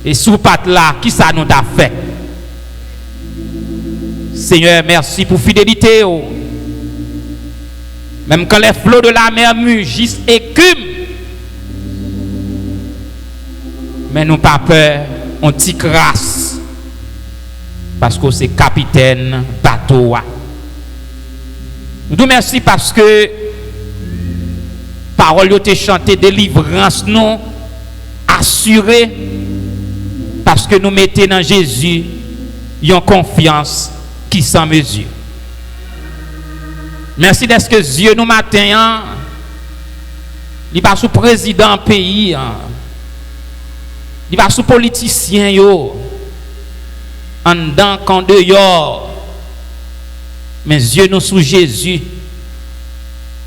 Et sous patte là, qui ça nous a fait? Seigneur, merci pour fidélité. Même quand les flots de la mer mugissent et écument, mais nous pas peur, on t'y grâce. Parce que c'est capitaine bateau. Nous nous merci parce que parole yo te chanté, délivrance nous assurée, parce que nous mettons dans Jésus une confiance qui sans mesure. Merci d'être que Dieu nous matin, il pas sous président pays, il pas sous politicien yo, en dedans qu'en dehors, mais Dieu nous sous Jésus.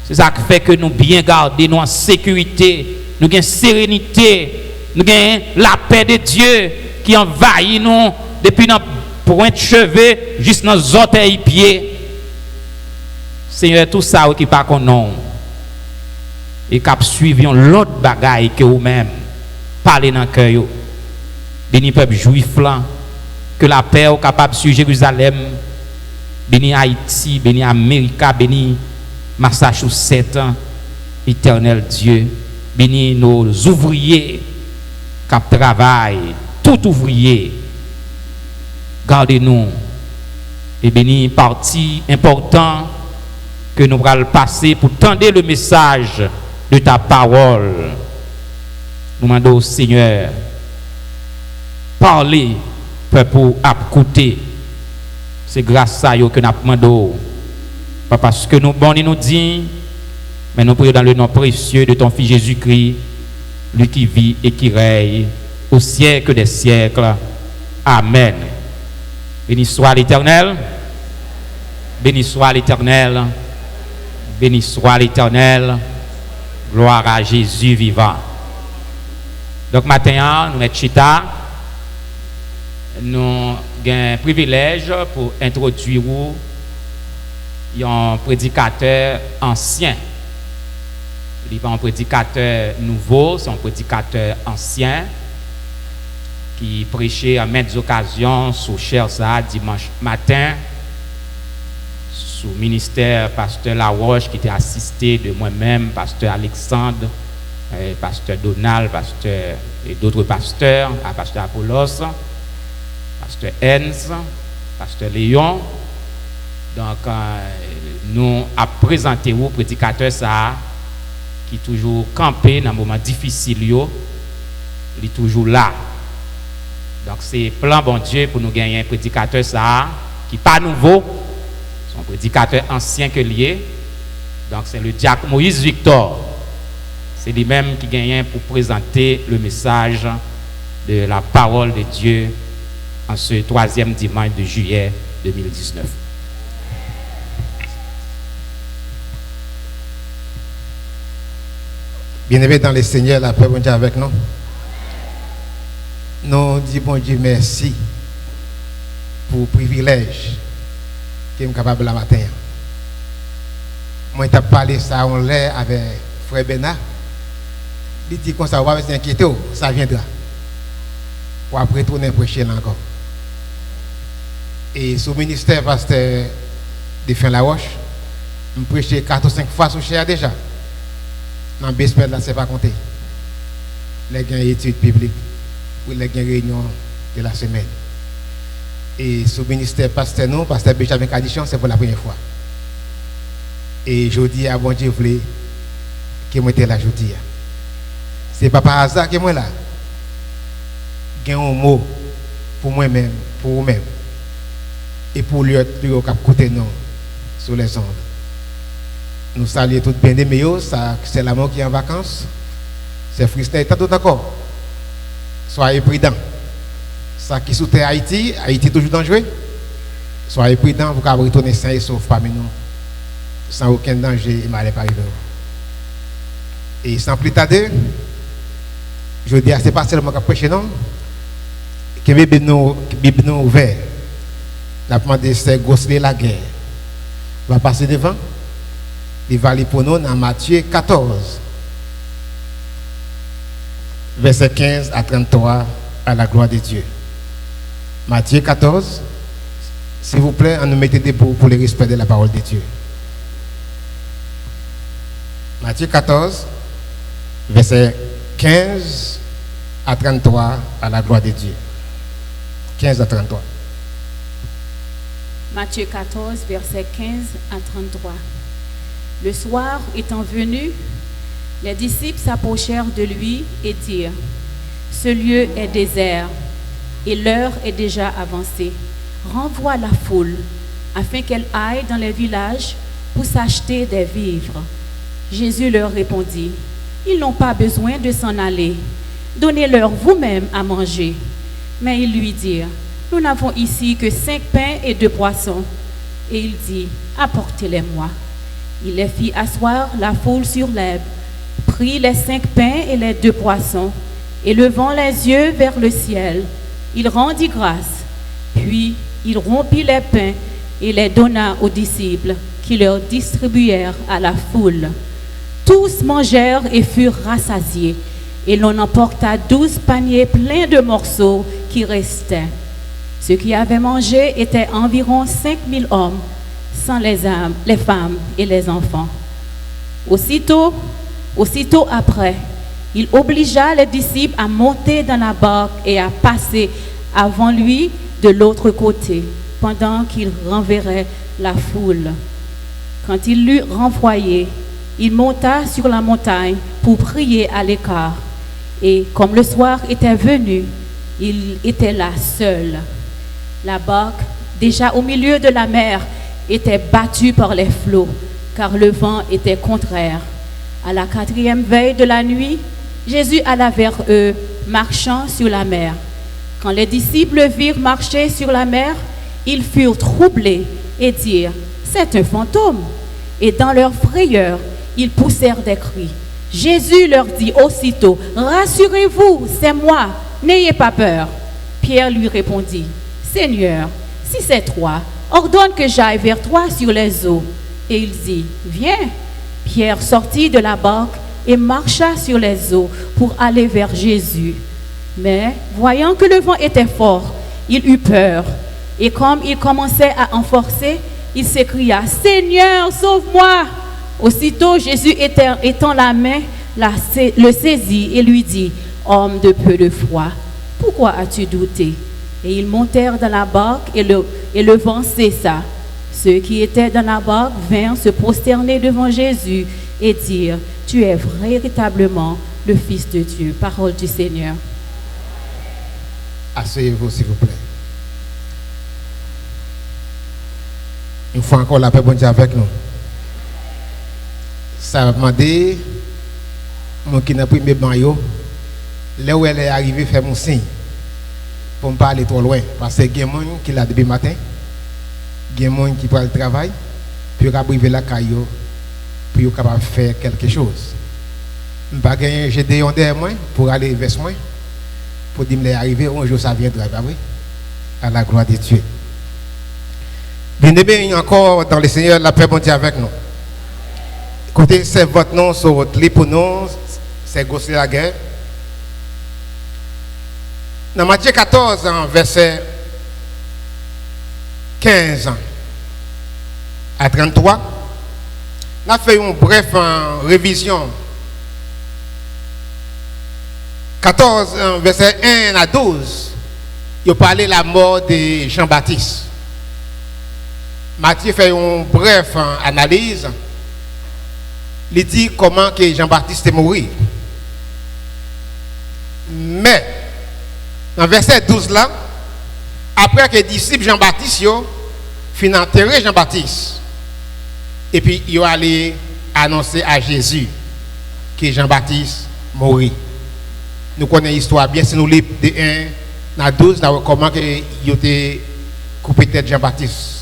C'est ça qui fait que nous bien garder, nous en sécurité, nous gagnons sérénité, nous gagnons la paix de Dieu qui envahit nous depuis notre point de cheveux jusqu'à nos orteils pieds. Seigneur, tout ça qui pas qu'on nom et cap suivons l'autre bagaille que vous-même parlez dans le cœur. Béni peuple juif là, que la paix est capable sur Jérusalem, béni Haïti, béni Amérique, béni Massachusetts, éternel Dieu, béni nos ouvriers qui travaillent, tout ouvrier. Gardez-nous et béni parti important que nous allons passer pour tendre le message de ta parole. Nous demandons au Seigneur, parlez, peuple à écouter. C'est grâce à vous que nous demandons. Pas parce que nous bon nous dit, mais nous prions dans le nom précieux de ton Fils Jésus-Christ, lui qui vit et qui règne au siècle des siècles. Amen. Béni soit l'Éternel. Béni soit l'Éternel. Béni soit l'Éternel. Gloire à Jésus vivant. Donc maintenant, nous sommes chita. Nous avons un privilège pour introduire un prédicateur ancien. Il n'est pas un prédicateur nouveau, c'est un prédicateur ancien qui prêchait à maintes occasions sous Cher ça dimanche matin sous ministère pasteur Laroche qui était assisté de moi-même, pasteur Alexandre, pasteur Donald, pasteur et d'autres pasteurs, pasteur Apollos, pasteur Enz, pasteur Léon. Donc nous avons présenté au prédicateur ça qui toujours campé dans un moment difficile, il est toujours là. Donc c'est plan bon Dieu pour nous gagner un prédicateur ça qui n'est pas nouveau, c'est un prédicateur ancien que lié. Donc c'est le diacre Moïse Victor. C'est lui-même qui gagne pour présenter le message de la parole de Dieu en ce 3e dimanche de juillet 2019. Bien-aimés dans le Seigneur, la paix, bon Dieu avec nous. Nous disons bon Dieu merci pour le privilège que nous sommes capables la matin. Moi, je parlé ça en l'air avec frère Bernard. Il dit qu'on ne va pas s'inquiéter, ça viendra. Pour après tourner prêcher là encore. Et sous le ministère pasteur de Fin La Roche, je prêché 4 ou 5 fois sur cher déjà. Dans le BSPED, là, ce n'est pas compté. Les gains études publiques ou les gains réunions de la semaine. Et sous le ministère pasteur, nous, pasteur Benjamin Kadichon, c'est pour la première fois. Et je dis à bon Dieu, voulez que moi j'étais là, je dis. Ce n'est pas par hasard que moi là. J'ai un mot pour moi-même, pour vous-même. Et pour lui qui a côté nous sur les ondes. Nous saluons tout bien aimés, c'est l'amour qui est en vacances. C'est Fristel, tant d'autres encore. Soyez prudents. Ça qui soutient Haïti, Haïti toujours dangereux. Soyez prudents pour qu'on retourne sain et sauf parmi nous. Sans aucun danger et mal pas arrivé. Et sans plus tarder, je dis à ces pasteurs qui prêchent non, que la Bible nous ouvert. On a demandé c'est Gosselin la guerre. On va passer devant. Il va aller pour nous dans Matthieu 14, verset 15 à 33, à la gloire de Dieu. Matthieu 14, s'il vous plaît, on nous mettez debout pour le respect de la parole de Dieu. Matthieu 14, verset 15 à 33, à la gloire de Dieu. 15 à 33. Matthieu 14, verset 15 à 33. Le soir étant venu, les disciples s'approchèrent de lui et dirent, « Ce lieu est désert et l'heure est déjà avancée. Renvoie la foule afin qu'elle aille dans les villages pour s'acheter des vivres. » Jésus leur répondit, « Ils n'ont pas besoin de s'en aller. Donnez-leur vous-même à manger. » Mais ils lui dirent, « Nous n'avons ici que 5 pains et 2 poissons. » Et il dit, « Apportez-les-moi. » Il les fit asseoir la foule sur l'herbe, prit les 5 pains et les 2 poissons, et levant les yeux vers le ciel, il rendit grâce. Puis il rompit les pains et les donna aux disciples, qui leur distribuèrent à la foule. Tous mangèrent et furent rassasiés, et l'on emporta 12 paniers pleins de morceaux qui restaient. Ceux qui avaient mangé étaient environ 5000 hommes, sans les femmes et les enfants. Aussitôt après, il obligea les disciples à monter dans la barque et à passer avant lui de l'autre côté, pendant qu'il renverrait la foule. Quand il l'eut renvoyé, il monta sur la montagne pour prier à l'écart. Et comme le soir était venu, il était là seul. La barque, déjà au milieu de la mer, était battue par les flots, car le vent était contraire. À la 4e veille de la nuit, Jésus alla vers eux, marchant sur la mer. Quand les disciples virent marcher sur la mer, ils furent troublés et dirent, « c'est un fantôme. Et dans leur frayeur, ils poussèrent des cris. Jésus leur dit aussitôt, rassurez-vous, c'est moi, n'ayez pas peur. Pierre lui répondit, Seigneur, si c'est toi, ordonne que j'aille vers toi sur les eaux. Et il dit, viens. Pierre sortit de la barque et marcha sur les eaux pour aller vers Jésus. Mais, voyant que le vent était fort, il eut peur. Et comme il commençait à enforcer, il s'écria, Seigneur, sauve-moi. Aussitôt, Jésus étend la main, le saisit et lui dit, homme de peu de foi, pourquoi as-tu douté? Et ils montèrent dans la barque et le vent cessa. Ceux qui étaient dans la barque vinrent se prosterner devant Jésus et dire, tu es véritablement le Fils de Dieu. Parole du Seigneur. Asseyez-vous, s'il vous plaît. Une fois encore, la paix bon Dieu avec nous. Ça va demander, moi qui n'ai pas mes bancs, là où elle est arrivée, faire mon signe. Pour ne pas aller trop loin. Parce que il y a des gens qui là depuis le matin, il y a des gens qui prennent le travail, puis ils arrivent la caillou, puis ils sont capables de faire quelque chose. Je ne vais pas gagner, j'ai des gens derrière moi pour aller vers moi, pour dire que arriver, un jour ça viendra, oui, à la gloire de Dieu. Bien-aimés, encore dans le Seigneur, la paix bon Dieu avec nous. Écoutez, c'est votre nom sur votre lit pour nous, c'est Gosselin la guerre. Dans Matthieu 14, verset 15 à 33, on a fait une brève révision. 14, verset 1 à 12, il a parlé de la mort de Jean-Baptiste. Matthieu fait une brève analyse. Il dit comment que Jean-Baptiste est mort. Mais, dans verset 12 là, après que les disciples Jean-Baptiste fin enterré Jean-Baptiste, et puis ils ont allé annoncer à Jésus que Jean-Baptiste mourit. Nous connaissons l'histoire bien, si nous lisons de 1 à 12, nous comment il a été coupé tête Jean-Baptiste.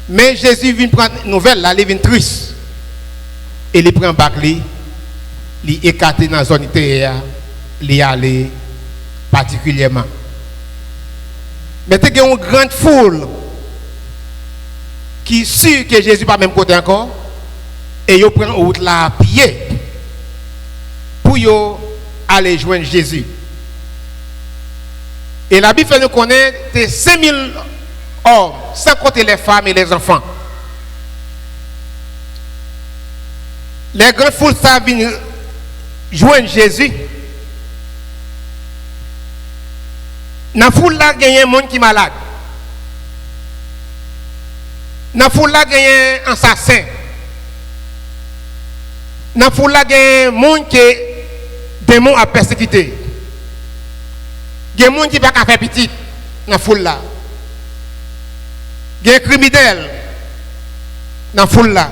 Mais Jésus vient prendre une nouvelle, là, il vient triste. Et il prend un bac, il écarté dans la zone intérieure, il allé particulièrement. Mais il y a une grande foule qui sait que Jésus n'est pas même côté encore, et il prend une route là à pied pour aller joindre Jésus. Et la Bible fait nous connaître que 5000 hommes, sans compter les femmes et les enfants. Les grandes foules ça viennent joindre Jésus. Dans la foule là, il y a un monde qui est malade. Dans la foule là, il y a un assassin. Dans la foule là, il y a un monde qui est démon à persécuter. Il y a un monde qui ne peut pas faire petit dans la foule là. Il y a un criminel dans la foule là.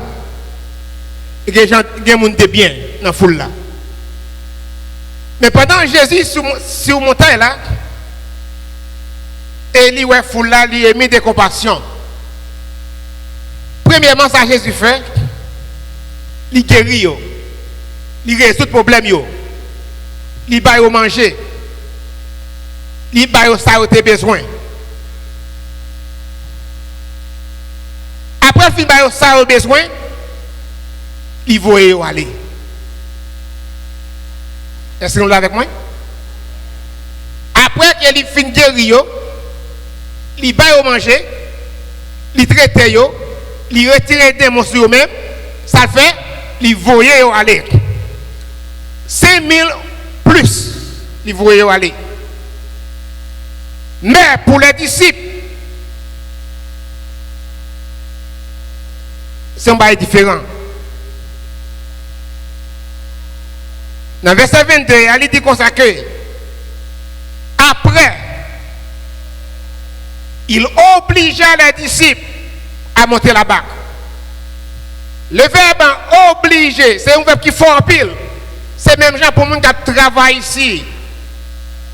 Il y a des gens de bien dans la foule là. Mais pendant Jésus sur la montagne là, et il y a foule là, il a mis des compassions. Premièrement, ça Jésus fait, il guérit, il résout le problème, il va manger, il va ça où besoin. Après il va ça où besoin, il va aller. Est-ce que vous êtes avec moi? Après qu'il finit de guérir, il va manger, il traite, il retire les démons sur eux-mêmes, ça fait, il va aller. 5000 plus, il va aller. Mais pour les disciples, c'est un bail différent. Dans le verset 22, il dit comme ça que après, il obligea les disciples à monter la barque. Le verbe obliger, c'est un verbe qui faut en pile. C'est même gens pour nous qui travaillent ici.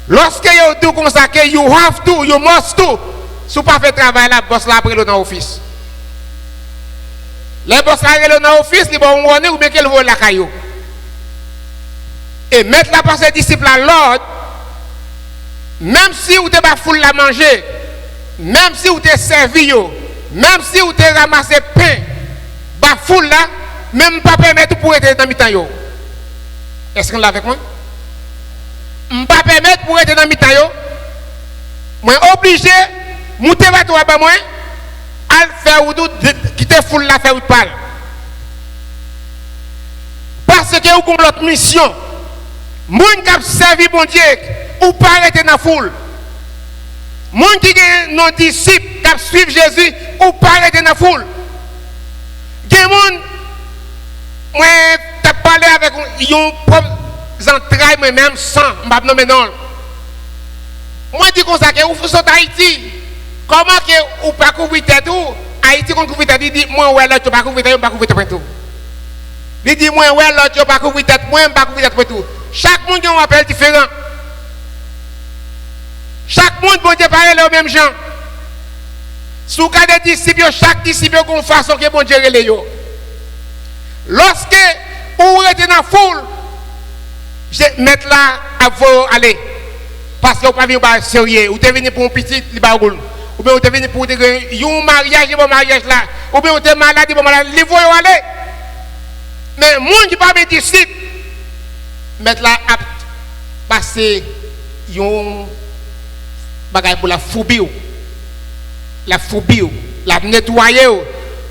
Lorsque vous dites comme ça que you have to, you must to, Si vous pas fait travail là, boss là après le dans l'office. Les boss là le dans l'office, ils vont ou bien qu'elle vole la caillou. Et mettre la passer disciple à l'ordre, même si vous n'avez pas foule la manger, même si vous avez servi, même si vous avez ramassé pain, bah foule là, même pas permettre pour être dans mi-temps. Est-ce qu'on l'a avec moi? Je ne pas permettre pour être dans mi-temps. Moi obligé, monter bateau à moi, à faire ou quitter foule là, faire ou parle. Parce que vous avez l'autre mission. Moun qui a servi bon Dieu, ou pas arrêter dans la foule. Moun qui est non disciple, qui a suivi Jésus, ou pas arrêter dans la foule. Gen moun, moi, tu as parlé avec yon propre entrailles, moi-même, sans, je ne non. Moi, je dis comme ça, que vous faites Haïti. Comment que vous ne pas couvrir tête tout? Haïti, qu'on couvre tête, il dit, moi, ouais, là, tu ne pas couvrir tête, je ne pas couvrir tête tout. Il dit, moi, ouais, là, tu ne pas couvrir tête, moi, je ne pas couvrir tête tout. Chaque monde a un appel différent. Chaque monde, bon Dieu, parle aux mêmes gens. Si vous regardez des disciples, chaque disciple a une façon que bon Dieu relève. Lorsque vous êtes dans la foule, je vais mettre là à vous aller. Parce que vous ne pouvez pas sérieux. Vous êtes venu pour un petit, ou bien vous êtes venu pour un mariage, bon mariage là. Ou bien vous êtes malade, bon malade, vous voyez aller. Mais les gens qui ne sont pas disciples, mettre là à passer un bagage pour la phobie, la nettoyer.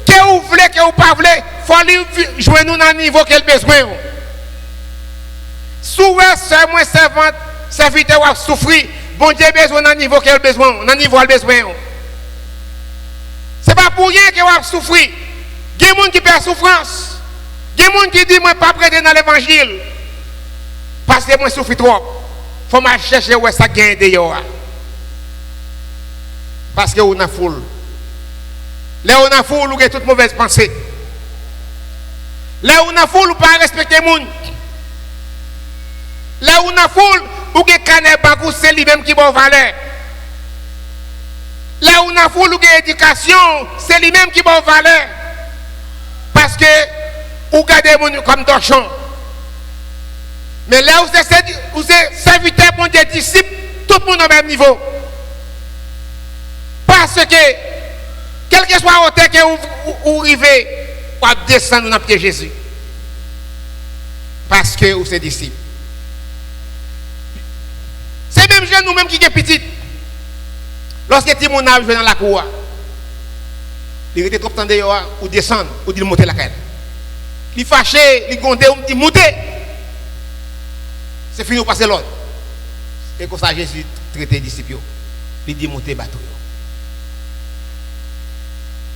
Que vous voulez, que vous ne voulez pas, il faut jouer nous dans le niveau qu'elle a besoin. Souvent, c'est moi servante, serviteur a souffrir. Bon Dieu a besoin dans le niveau qu'elle a besoin, dans le niveau qu'elle a besoin. Ce n'est pas pour rien qu'elle a souffrir. Il y a des gens qui perdent souffrance. Il y a des gens qui disent moi pas prêter dans l'évangile. Parce que moi souffre trop. Il faut me chercher où ça gagne d'ailleurs. Parce que on a foule. Là on a foule, on a toute mauvaise pensée. Là on a foule, on pas respecter les gens. Là on a foule, on a canet bagou, c'est lui-même qui va valeur. Là on a foule, on a éducation, c'est lui-même qui va valeur. Parce que on garde les gens comme torchon. Mais là où c'est serviteur pour des disciples, tout le monde au même niveau. Parce que, quel que soit le hauteur que vous arrivez, vous descendre dans le Jésus. Parce que vous êtes disciples. C'est même gens nous-mêmes qui sommes petits. Lorsque tout le monde arrive dans la cour, il était trop tendé, ou descendre, ou dit monter la caille. Il fâché, il gondé, il dit monter. C'est fini, on passe l'autre. Et comme ça, Jésus traite les disciples. Il dit monter bateau.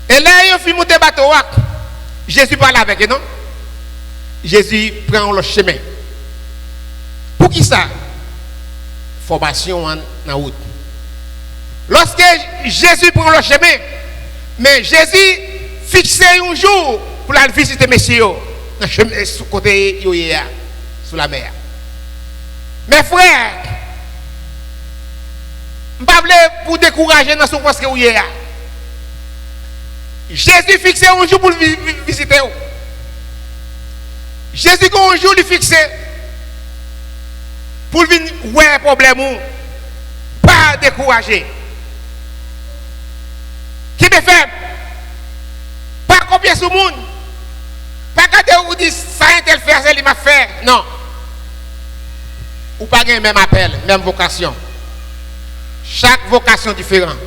Et là, il fait monter bateau. Jésus parle avec eux, non? Jésus prend le chemin. Pour qui ça? Formation en route. Lorsque Jésus prend le chemin, mais Jésus fixe un jour pour aller visiter messieurs dans le chemin, sur le côté sous la mer. Mes frères, je ne veux pas pour décourager dans son poste que vous y êtes. Jésus fixe un jour pour visiter. Jésus un jour lui fixe pour venir voir un problème. Pas décourager. Qui me fait? Pas copier sur le monde. Pas garder ou dire ça tel faire, ça il m'a fait. Non. Ou pas le même appel, même vocation. Chaque vocation différente.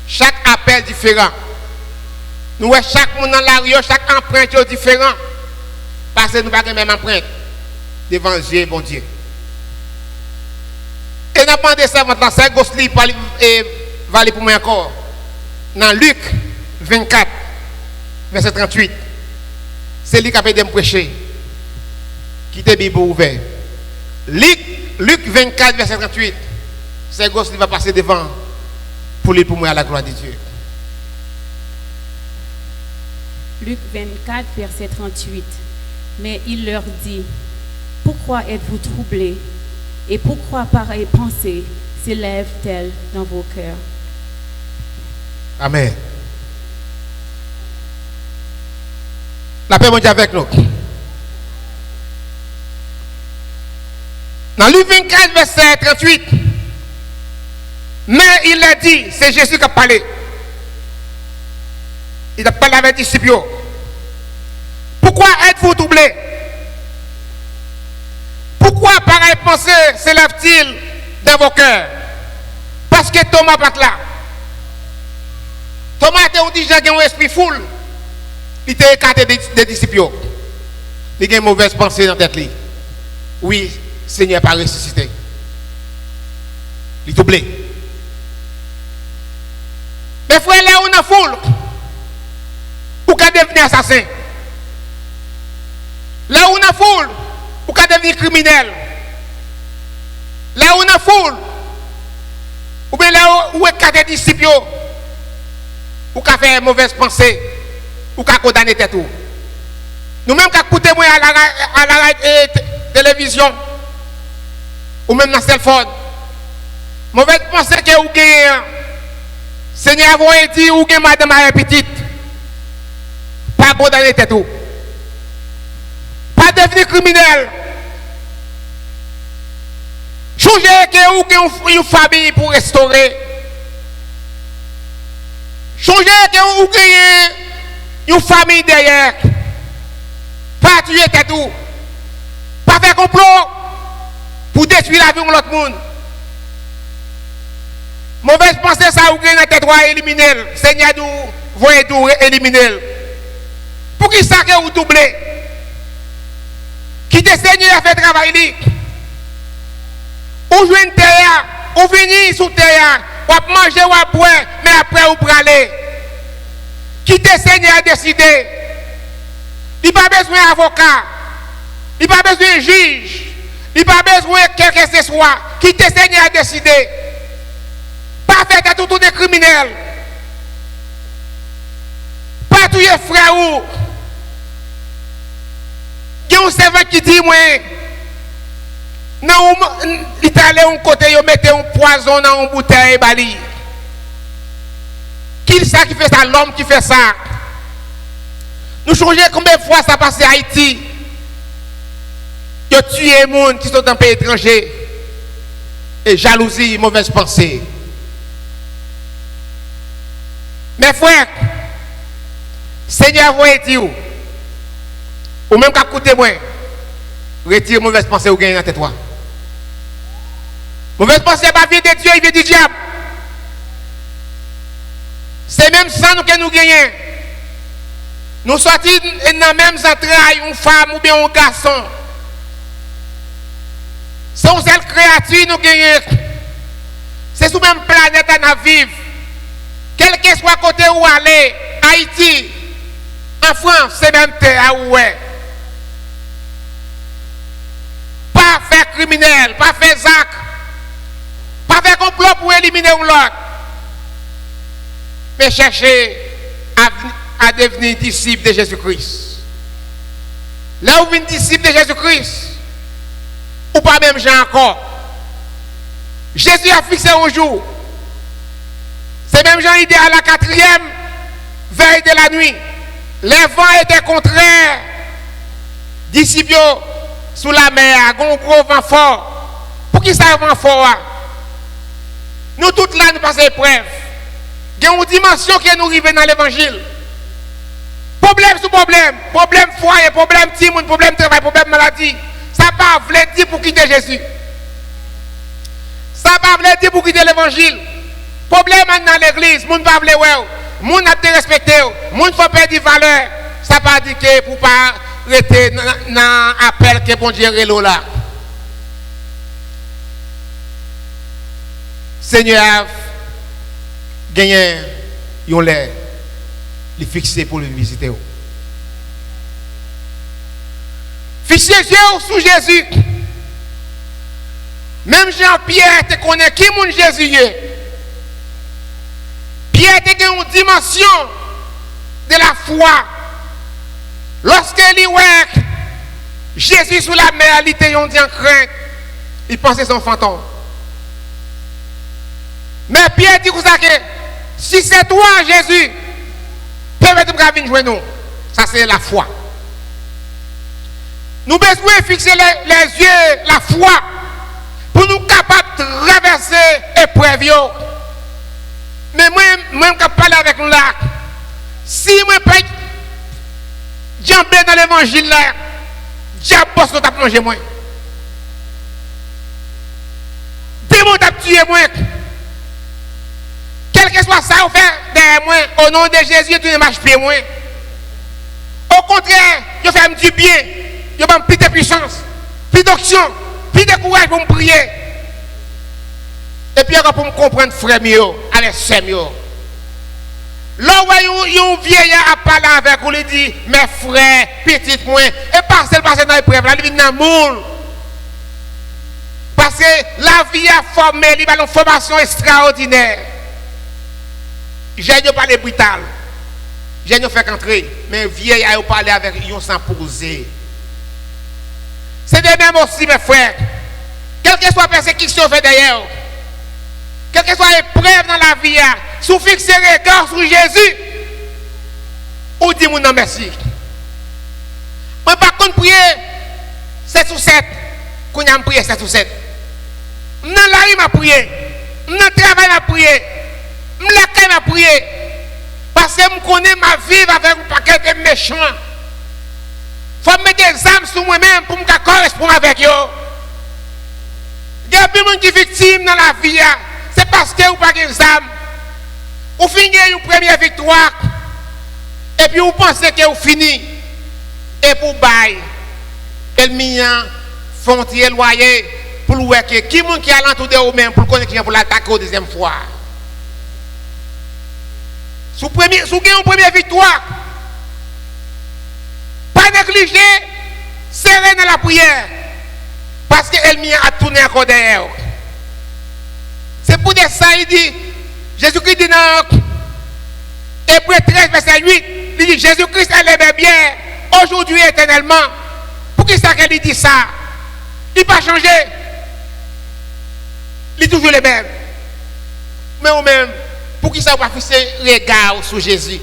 Chaque appel différent. Nous voyons chaque monde dans la rue, chaque empreinte est différent. Parce que nous n'avons pas la même empreinte devant Dieu, bon Dieu. Et nous avons demandé ça maintenant, c'est Gosli va aller pour moi encore. Dans Luc 24, verset 38. C'est lui qui a fait me prêcher. Qui était Bible ouvert. Luc 24, verset 38. C'est Gosli va passer devant pour lui pour moi à la gloire de Dieu. Luc 24, verset 38. Mais il leur dit, pourquoi êtes-vous troublés et pourquoi pareille pensée s'élève-t-elle dans vos cœurs? Amen. La paix mondiale avec nous. Dans Luc 24, verset 38, mais il a dit, c'est Jésus qui a parlé. Il a parlé avec les disciples. Pourquoi êtes-vous troublés? Pourquoi pareille pensée s'élève-t-il dans vos cœurs? Parce que Thomas pas là. Thomas était dit j'ai un esprit fou. Il était écarté des disciples. Il a une mauvaise pensée dans la tête. Oui, Seigneur pas ressuscité. Il est doublé. Mais frère, là où on a foule, pour qu'à devenir assassin. Là où on a foule, pour qu'à devenir criminel. Là où on a foule, ou bien là où est des disciples, ou qu'à faire mauvaise pensée, ou qu'à condamner tout. Nous-mêmes, qu'à écouter moi à la télévision, ou même dans le téléphone, mauvaise pensée que vous gagnez, Seigneur, vous avez dit, ou gagnez madame à petite, pas condamner tout. Pas devenir criminel. Changer que vous gagnez une famille pour restaurer. Changer que vous gagnez une famille derrière. Pas tuer tout. Pas faire complot pour détruire la vie de l'autre monde. Mauvaise pensée, ça vous gagnez dans tête droit éliminer. Seigneur, vous voyez tout éliminer. Pour qui ça que vous doublez? Qui te Seigneur a fait travail. Ou jouez une terre, ou venez sous terre, ou manger ou boire, mais après vous pralez. Qui te Seigneur a décidé. Il n'y a pas besoin d'avocat, il n'y a pas besoin de juge, il n'y a pas besoin de quel que ce soit. Qui te Seigneur a décidé. Pas faire tout des criminels. Pas tous les frères ou. Il y a un servant qui dit, moi, non, il est allé un côté, il mettait un poison dans une bouteille, bali. Qui est ça qui fait ça? L'homme qui fait ça. Nous changeons combien de fois ça passe à Haïti. Il a tué les gens qui sont dans le pays étranger. Et jalousie, mauvaise pensée. Mes frères, Seigneur, vous dit, ou même qu'à côté moi, retire mauvaise pensée ou gagne dans tête toi. Mauvaise pensée pas vient de Dieu, il vient du diable. C'est même ça que nous gagnons. Nous sortons dans les mêmes entrailles, une femme ou bien un garçon. C'est une seule créature nous gagnons. C'est sur la même planète à nous vivre. Quel que soit côté où aller, Haïti, en France, c'est même terre où est. Pas faire criminel, pas faire zac, pas faire complot pour éliminer l'autre. Mais chercher à devenir disciple de Jésus-Christ. Là où vous êtes disciple de Jésus-Christ, ou pas même Jean encore. Jésus a fixé un jour. C'est même Jean idée à la 4e veille de la nuit. Les vents étaient contraires. Disciples sous la mer, un gros vent fort. Pour qui ça vent fort? Nous toutes là, nous passons épreuve. Il y a une dimension qui nous arrive dans l'évangile. Problème sous problème. Problème foyer, problème timon, problème travail, problème maladie. Ça ne pas veut dire pour quitter Jésus. Ça ne pas veut dire pour quitter l'évangile. Problème dans l'église, moun pas vle ouais, moun n'a pas respecté, moun faut perdre valeur. Ça pas dire que pour pas rester dans appel que bon Dieu relo là. Seigneur gagné yon l'air, il fixé pour le visiter. Fixez yeux sur Jésus. Même Jean-Pierre te connaît qui moun Jésus est. Pierre était une dimension de la foi. Lorsqu'il voit Jésus sous la mer, il était en crainte. Il pensait son fantôme. Mais Pierre dit que Si c'est toi, Jésus, permettez-moi de venir jouer nous. Ça, c'est la foi. Nous besoin de fixer les yeux, la foi, pour nous capables de traverser l'épreuve. Mais moi, je parle avec nous là. Si moi, je peux jamber dans l'évangile là, diable bosse nous t'a mangé moi. Démon t'a tué moi. Quel que soit ça, on fait derrière moi, au nom de Jésus, tu ne marches plus moi. Au contraire, je fais du bien. Je vais me plus de puissance, plus d'action, plus de courage pour me prier. Et puis pour me comprendre, frère mio, avec sœur mio. Là où il y a un vieillard à parler avec vous, il dit, mes frères, petite moi, et passer dans l'épreuve, là, il vient dans le monde. Parce que la vie a formé, il a une formation extraordinaire. J'ai parlé brutal. J'ai fait entrer, mais vieillard a parlé avec eux sans poser. C'est de même aussi, mes frères. Quelle que soit la persécution fait d'ailleurs, quelle que soit l'épreuve dans la vie, si vous fixez le regard sur Jésus, ou dites-moi non merci. Moi, par contre, prier 7 sur 7, qu'on a prié 7 sur 7. Dans la rue, m'a prié. Dans le travail, m'a prié. Dans la caille, m'a prié. Parce que je connais ma vie avec un paquet de méchants. Il faut mettre des âmes sur moi-même pour me correspondre avec eux. Il y a des gens qui sont victimes dans la vie. C'est parce que vous n'avez pas des âmes. Vous finissez une première victoire. Et puis vous pensez que vous finissez. Et pour bailler. Et le mien, frontier loyer. Pour le voir qui est qui a l'entour de vous-même pour connaître qui est pour l'attaquer la deuxième fois. Si vous avez une première victoire, pas négliger, serrer dans la prière. Parce qu'elle a tourné encore derrière. C'est pour ça il dit, Jésus-Christ dit dans Hébreux 13, verset 8, il dit Jésus-Christ elle aimait bien, aujourd'hui et éternellement. Pour qui ça qu'elle dit ça? Il n'a pas changé. Il est toujours le même. Mais au même, pour qui ça va fixer regard sur Jésus?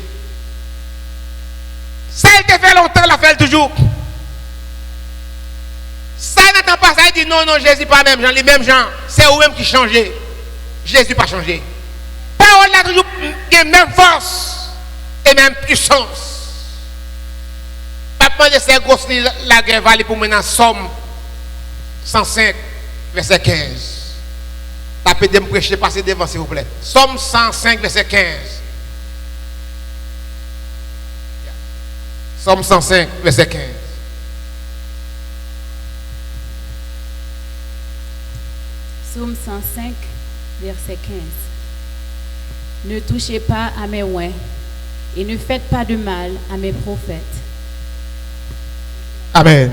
Ça, il te fait longtemps, la fait toujours. Ça n'attend pas ça, il dit non, Jésus pas même gens, les mêmes gens. C'est eux-mêmes qui changent. Jésus pas changé. Parole a toujours la même force et même puissance. Pas de ces grosses la guerre va aller pour maintenant Somme 105, verset 15. Tapez de me prêcher, passez devant s'il vous plaît. Somme 105, verset 15. Somme 105, verset 15. Somme 105, verset 15. Ne touchez pas à mes oins et ne faites pas de mal à mes prophètes. Amen.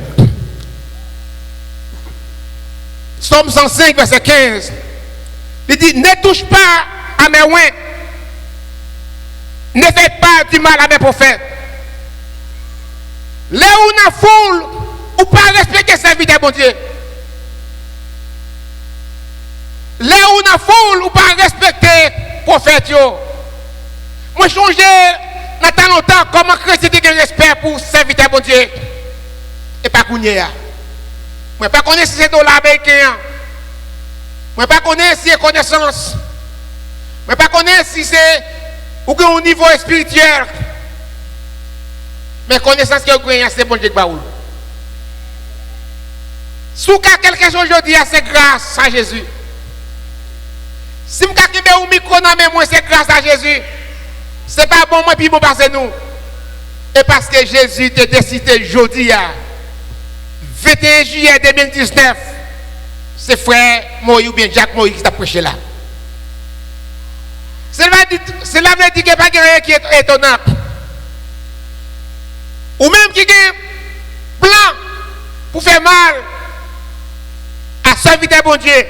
Somme 105, verset 15. Il dit, ne touche pas à mes oins. Ne faites pas du mal à mes prophètes. Là où on a foule, ou pas respecter le serviteur bon Dieu. Là où on a foule, ou pas respecter le prophète. Moi, changer dans tant longtemps, comment chrétien a respect pour le serviteur bon Dieu. Et pas qu'on y est. Moi, pas connaître si c'est dollar américain. Moi, pas connaître si c'est connaissance. Moi, pas connaître si c'est au niveau spirituel. Mais connaissance que vous avez, c'est bon Dieu. Si vous avez quelque chose aujourd'hui, c'est grâce à Jésus. Si vous avez un micro dans mes mains, c'est grâce à Jésus. Ce n'est pas bon, moi, puis bon, parce que nous. Et parce que Jésus t'a décidé aujourd'hui, 21 juillet 2019, c'est frère Moïse ou bien Jacques Moïse qui t'a prêché là. Cela veut dire qu'il n'y a pas rien qui est étonnant. Ou même qui est blanc pour faire mal à serviteur bon Dieu.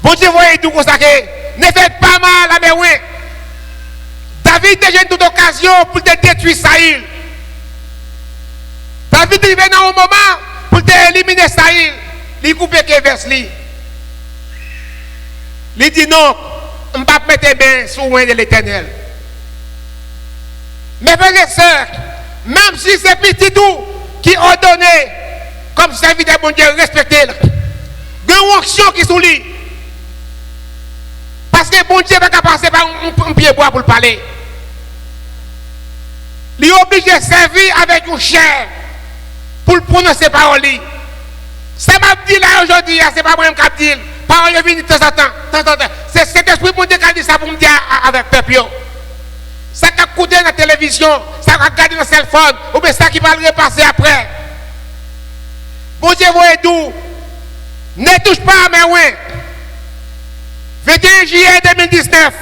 Bon Dieu, voyez tout comme ça que ne faites pas mal à mes ouins. David a eu toute occasion pour te détruire Saïl. David est venu au moment pour te éliminer Saïl. Il coupe que verse lui. Il dit non, je ne vais pas mettre bien sous loin de l'éternel. Mes frères et sœurs, même si c'est petit tout qui ont donné comme serviteur de bon Dieu, respectez le. Il y a une onction qui est sous lui. Parce que bon Dieu va passer par un pied bois pour le parler. Il est obligé de servir avec une chair pour le prononcer paroles. Ça m'a dit là aujourd'hui, c'est pas moi qui dis. Parole viennent de temps en temps. C'est cet esprit pour dire qui dit ça pour me dire avec peuple. Ça qui a coûté dans la télévision, ça qui a regardé dans le cell phone, ou bien ça qui va le repasser après. Bon Dieu, vous êtes doux. Ne touche pas à mes ouins. 21 juillet 2019.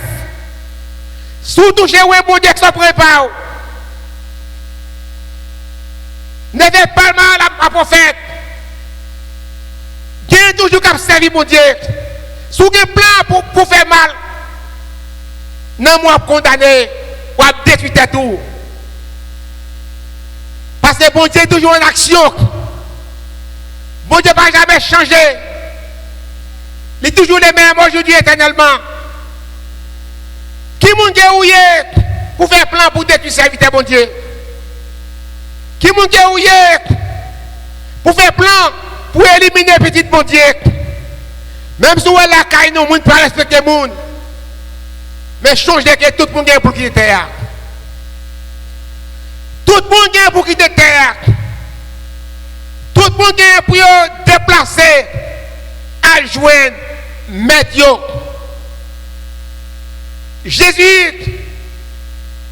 Sous toucher ouin, bon Dieu, qui se prépare. Ne faites pas mal à prophète. Dieu toujours qu'à servir mon Dieu. Si vous avez un plan pour faire mal, non, moi, condamné, ou à détruire tout. Parce que bon Dieu est toujours en action. Bon Dieu ne va jamais changer. Il est toujours les mêmes aujourd'hui éternellement. Qui est pour faire plan pour détruire serviteur bon Dieu? Qui est pour faire plan pour éliminer petit bon Dieu? Même si on est là, il ne peut pas respecter le monde. Mais changer que tout le monde est pour quitter terre. Tout le monde est pour quitter terre. Tout le monde est pour déplacer à joindre Maître. Jésus,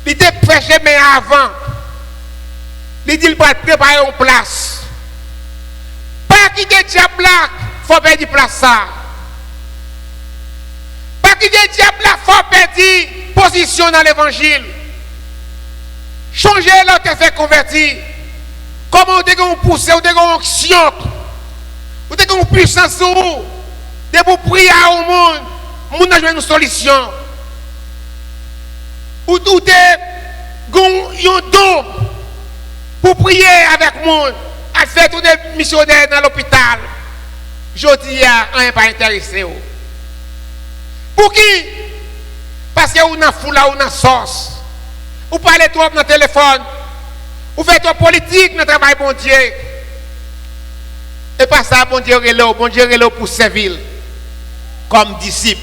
il était prêché mais avant. Il dit qu'il va préparer une place. Pas quitter le diable là, il faut perdre place ça. Pas quitter le diable là, il faut perdre position dans l'évangile. Changer l'autre fait convertir. Comment vous avez poussé, vous avez une action, vous avez une puissance sur vous, de vous prier au monde, le monde a joué une solution. Vous avez un don pour prier avec le monde, à faire tous les missionnaires dans l'hôpital. Je dis à un pas intéressé. Pour qui? Parce que vous avez une foule, vous avez une sauce. Vous parlez trop dans le téléphone. Vous faites trop politique dans le travail, bon Dieu. Et pas ça, bon Dieu est là pour servir comme disciple.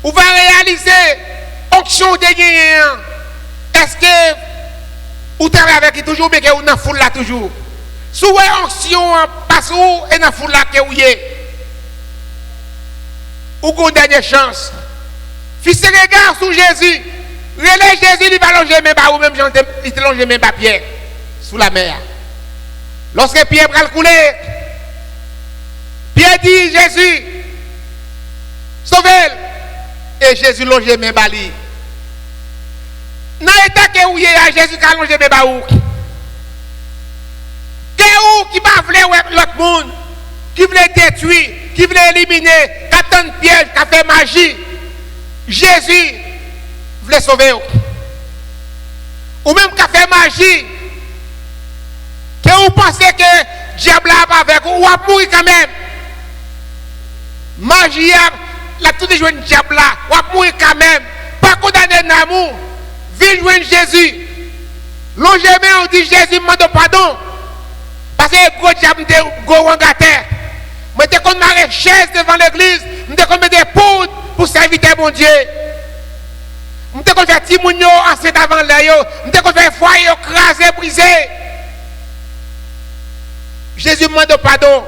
Vous allez réaliser onction de gagnants. Est-ce que vous travaillez avec lui toujours, mais que vous n'en foule là toujours? Si vous avez onction, passe où et n'en foule là que vous êtes. Vous avez une dernière chance. Fils de regard sur Jésus. Relais Jésus, il va longer mes bas ou même il te longe mes bas Pierre sous la mer. Lorsque Pierre va le couler, Pierre dit Jésus, sauvez-le. Et Jésus longe mes bas. Dans l'état que vous êtes, Jésus qui a longé mes bas ou. Que vous qui va vouloir l'autre monde, qui voulait détruire, qui voulait éliminer, qui attend piège, qui a fait magie. Jésus voulait sauver. Ou même qui a fait magie. Que vous pensez que le diable a pas avec vous, ou a mourir quand même. Magie, la toute joué le diable là, ou a mourir quand même. Pas condamné d'amour. Viens joindre Jésus. Longement on dit Jésus demande pardon. Parce que le gros diable est gros terre. Je te compte ma chaise devant l'église. Je te compte des poudres pour servir mon Dieu. Je te compte faire Timounio enceinte avant l'air. Je te compte faire foyer écrasé, brisé. Jésus demande pardon.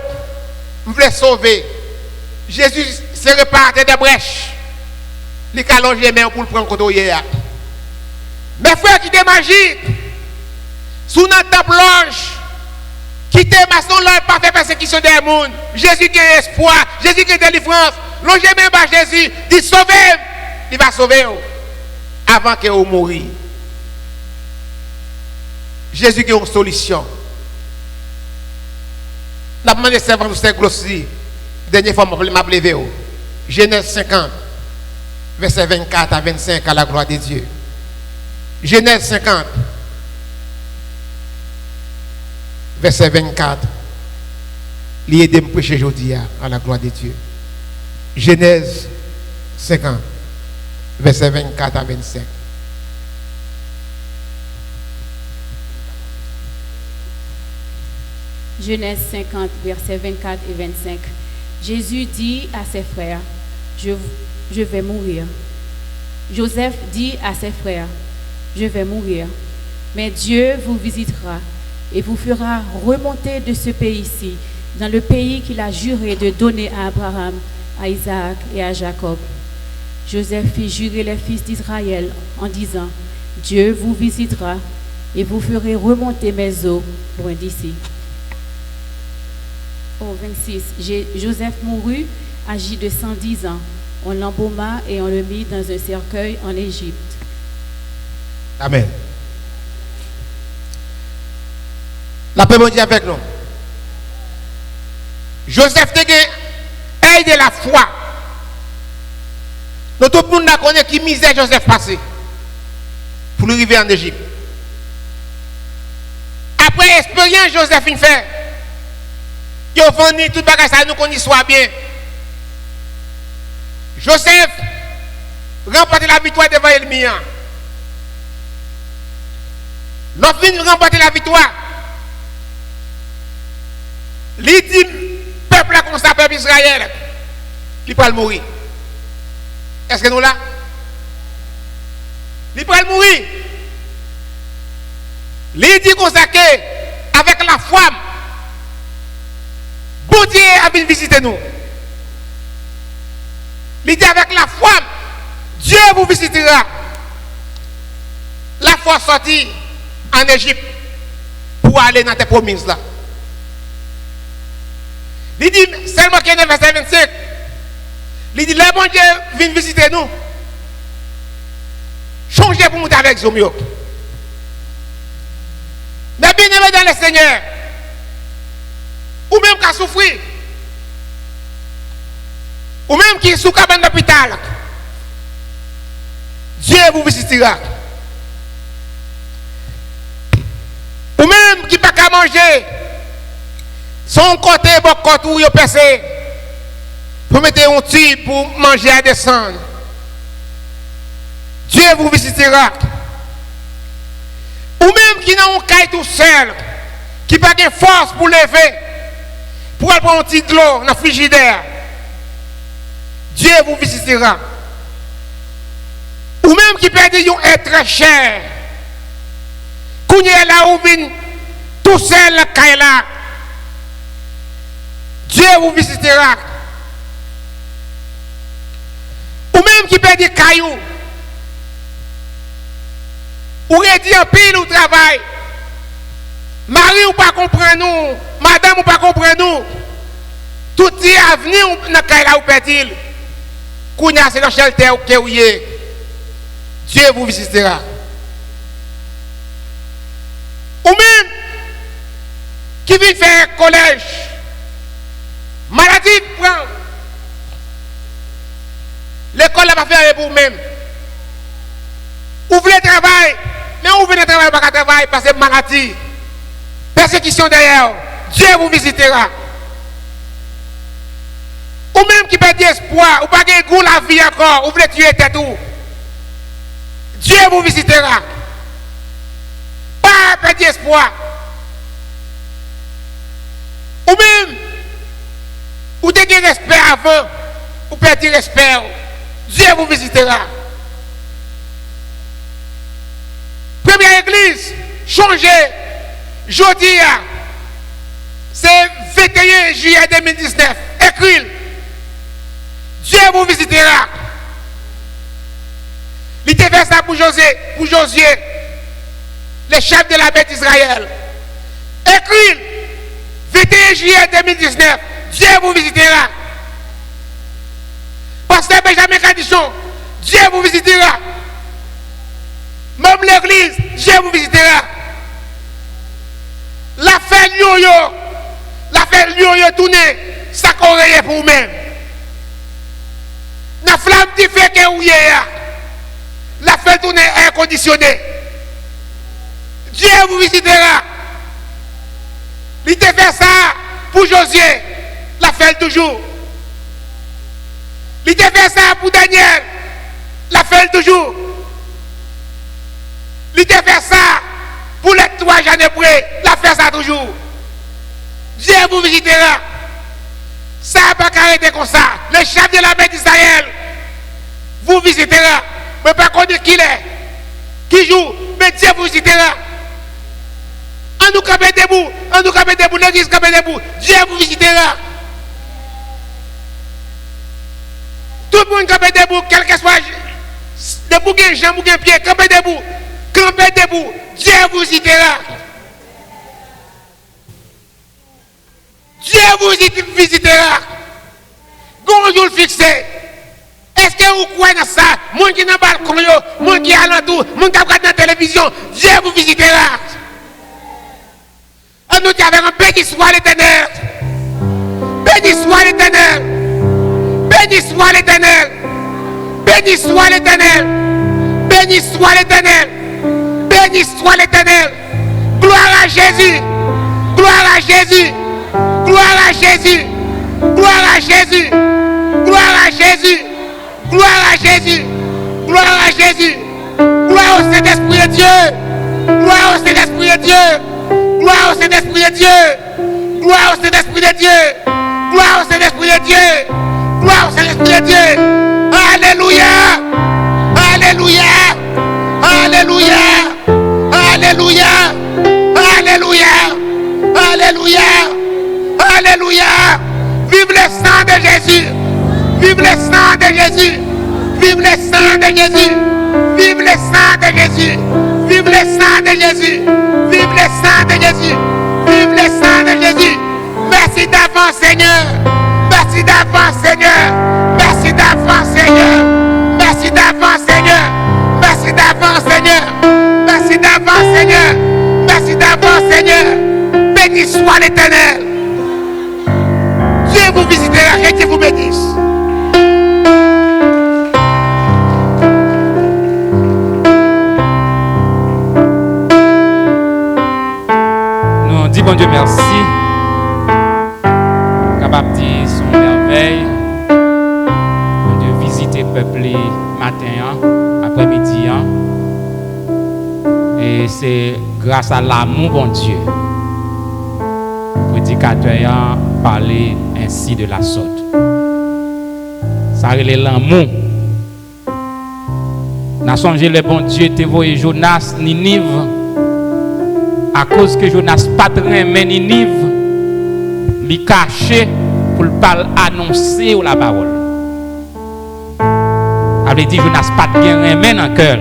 Je voulais sauver. Jésus se répartit des brèches. Il a allongé les mains pour le prendre contre hier. Mes frères qui étaient magiques, sous notre temple l'ange, qui étaient maçons, leur pas fait persécution des mondes. Jésus qui a espoir, Jésus qui a délivrance. Longez même à Jésus, dit sauvez, il va sauver avant que vous mouriez. Jésus qui a une solution. La demande de servant de Saint-Glossy, dernière fois, je m'a levé. Genèse 50, verset 24 à 25 à la gloire de Dieu. Genèse 50, verset 24. Il aide à me prêcher aujourd'hui à la gloire de Dieu. Genèse 50, verset 24 à 25. Genèse 50, versets 24 et 25. Jésus dit à ses frères, je vais mourir. Joseph dit à ses frères, je vais mourir. Mais Dieu vous visitera et vous fera remonter de ce pays-ci, dans le pays qu'il a juré de donner à Abraham, à Isaac et à Jacob. Joseph fit jurer les fils d'Israël en disant, Dieu vous visitera et vous ferez remonter mes eaux loin d'ici. Au 26, Joseph mourut, âgé de 110 ans. On l'embauma et on le mit dans un cercueil en Égypte. Amen. La paix bon Dieu avec nous. Joseph te aide de la foi. Nous tout le monde connaît qui misère Joseph passé pour arriver en Égypte. Après l'expérience Joseph fait, il a vendu tout bagage ça nous qu'on y soit bien. Joseph remporte la victoire devant l'ennemi. Lorsqu'il remporte la victoire, il dit peuple comme ça, peuple Israël, il peut mourir. Est-ce que nous là? Il peut mourir. Il dit comme ça que avec la foi, bon Dieu a venu visiter nous. Il dit avec la foi, Dieu vous visitera. La foi sortie en Égypte pour aller dans tes promesses là. Il dit seulement qu'il y a verset 25. Il dit le bon Dieu vient visiter nous. Changez pour monter avec Zomio. Mais bien aimé dans le Seigneur, ou même qui a souffert, ou même qui est sous cabane d'hôpital, Dieu vous visitera. Ou même qui n'a pas qu'à manger, son côté, bon côté où il a percé, pour mettre un tube pour manger à descendre. Dieu vous visitera. Ou même qui n'a un caille tout seul, qui n'a pas de force pour lever, pour aller prendre un petit de l'eau dans le frigidaire. Dieu vous visitera. Ou même qui peut dire un être cher. Quand il est là où vient tout seul la caille là. Dieu vous visitera. Ou même qui peut dire caillou. Ou dit en pile au travail. Marie ou pas comprendre nous. Madame ou pas comprendre nous. Tout est avenir dans la caille là où peut-il. Kounya c'est dans shelter ou que Dieu vous visitera. Ou même qui vient faire collège. Maladie prend. L'école n'a pas fait pour vous-même. Ouvrez le travail. Mais ouvrez le travail pas travail parce que maladie. Persécution derrière. Dieu vous visitera. Ou même qui perd espoir, ou pas de goût la vie encore, ou voulez tuer tête tout. Dieu vous visitera. Pas perdre espoir. Ou même, ou te dire respect avant, ou perdre respect. Dieu vous visitera. Première église, changez. Jeudi, c'est 21 juillet 2019. Écrit. Dieu vous visitera. Il te fait ça pour Josué, le chef de la bête d'Israël. Écrit, 21 juillet 2019, Dieu vous visitera. Pasteur Benjamin Cadichon, Dieu vous visitera. Même l'église, Dieu vous visitera. La fête yo-yo tourner, ça corrige pour vous-même. La flamme qui fait que vous la fête tourner air conditionné. Dieu vous visitera. Il te fait ça pour Josué, la fête toujours. Il a fait ça pour Daniel. La fait toujours. Il a fait ça pour les 3 Jean-Hébreu. La fait ça toujours. Dieu vous visitera. Ça n'a pas arrêté comme ça. Les chefs de la main d'Israël vous visitera. Mais pas connaître qui il est. Qui joue. Mais Dieu vous visitera. En nous camper debout. En nous camper debout. L'église camper debout. Dieu vous visitera. Tout le monde camper debout. Quel que soit debout, jambe ou pied. Camper debout. Camper debout. Dieu vous visitera. Dieu vous visitera. Bonjour fixé. Est-ce que vous croyez dans ça? Moi qui est dans le balcon, moi qui est à l'entour, moi qui regarde la télévision, Dieu vous visitera. On nous dit avec un béni soit l'Éternel. Béni soit l'Éternel. Béni soit l'Éternel. Béni soit l'Éternel. Béni soit l'Éternel. Béni soit l'Éternel. Gloire à Jésus. Gloire à Jésus. Gloire à Jésus. Gloire à Jésus. Gloire à Jésus. Gloire à Jésus. Gloire à Jésus. Gloire au Saint-Esprit de Dieu. Gloire au Saint-Esprit de Dieu. Gloire au Saint-Esprit de Dieu. Gloire au Saint-Esprit de Dieu. Gloire au Saint-Esprit de Dieu. Gloire au Saint-Esprit de Dieu. Alléluia. Alléluia. Alléluia. Alléluia. Alléluia. Alléluia. Alléluia. Vive le sang de Jésus. Vive le sang de Jésus. Vive le sang de Jésus. Vive le sang de Jésus. Vive le sang de Jésus. Vive le sang de Jésus. Vive le sang de Jésus. Merci d'avance, Seigneur. Merci d'avance, Seigneur. Merci d'avance, Seigneur. Merci d'avance, Seigneur. Merci d'avance, Seigneur. Merci d'avance, Seigneur. Merci d'avance, Seigneur. Béni soit l'Éternel. Dieu vous visitera et Dieu vous bénisse. Nous disons bon Dieu merci. Capable de dire son merveille. Bon Dieu visiter le peuple matin, après-midi. Et c'est grâce à l'amour, bon Dieu. Prédicateur parler ainsi de la sorte. Ça relève l'amour. N'a songé le bon Dieu te voyé Jonas Ninive à cause que Jonas pas très mais Ninive lui caché pour le pas annoncer la parole. Avait dit Jonas pas bien aimé dans cœur.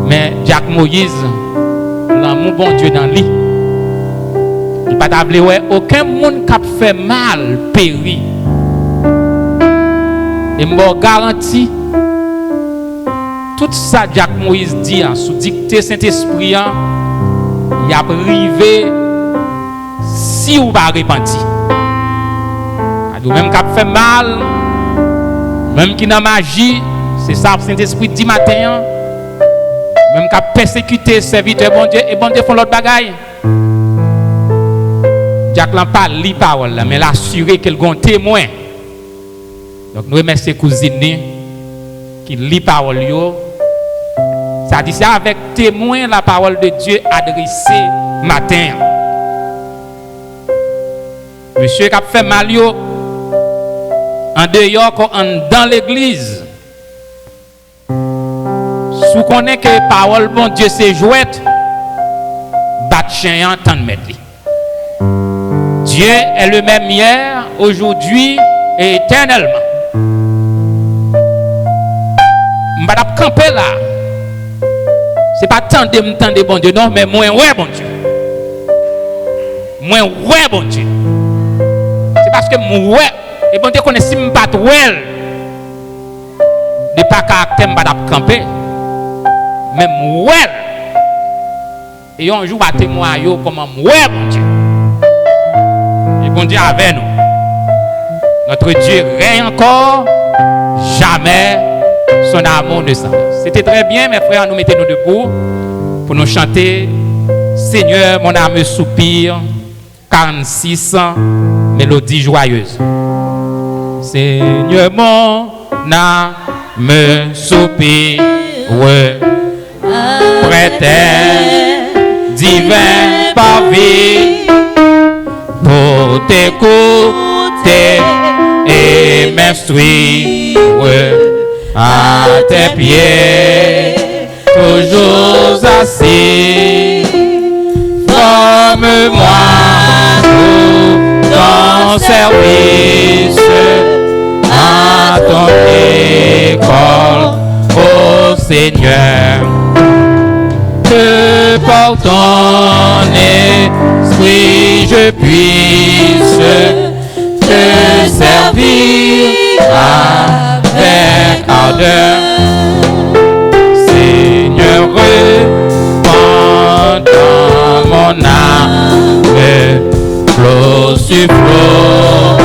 Mais Jacques Moïse l'amour bon Dieu dans lui. Il pas d'appeler ouais aucun monde qui a fait mal péri. Et me garantit tout ça Jacques Moïse dit sous dictée Saint-Esprit il a privé si ou pas repenti. Même qui a fait mal, même qui n'a magie, c'est ça que Saint-Esprit dit matin. Même qui a persécuté serviteur bon Dieu et bon Dieu font l'autre bagaille. Jacques n'a pas li parole mais l'assuré qu'il y a un témoin. Donc nous remercions cousines qui lit parole yo. Ça dit c'est avec témoin la parole de Dieu adressée matin. Monsieur qui a fait mal yo en dehors dans l'église. Sous connaît que parole bon Dieu c'est jouette. Bat chien entendre mettre. Dieu est le même hier, aujourd'hui et éternellement. M'badap camper là. C'est pas tant de m'tendre bon Dieu non, mais moins ouais bon Dieu. Moins ouais bon Dieu. C'est parce que moi et bon Dieu connaît si m'pas ouais. De pas caractère m'badap camper. Mais moi et un jour va témoigner comment ouais bon Dieu. Et bon Dieu avec nous. Notre Dieu règne encore, jamais son amour ne s'arrête. C'était très bien, mes frères, nous mettons-nous debout pour nous chanter Seigneur, mon âme soupire, 46 mélodies joyeuses. Seigneur, mon âme soupire, prête divin parvis pour t'écouter et m'instruire à tes pieds, toujours assis. Forme-moi pour ton service à ton école, ô Seigneur. Que par ton esprit je puisse te servir avec ardeur. Seigneur, répands dans mon âme flot sur flot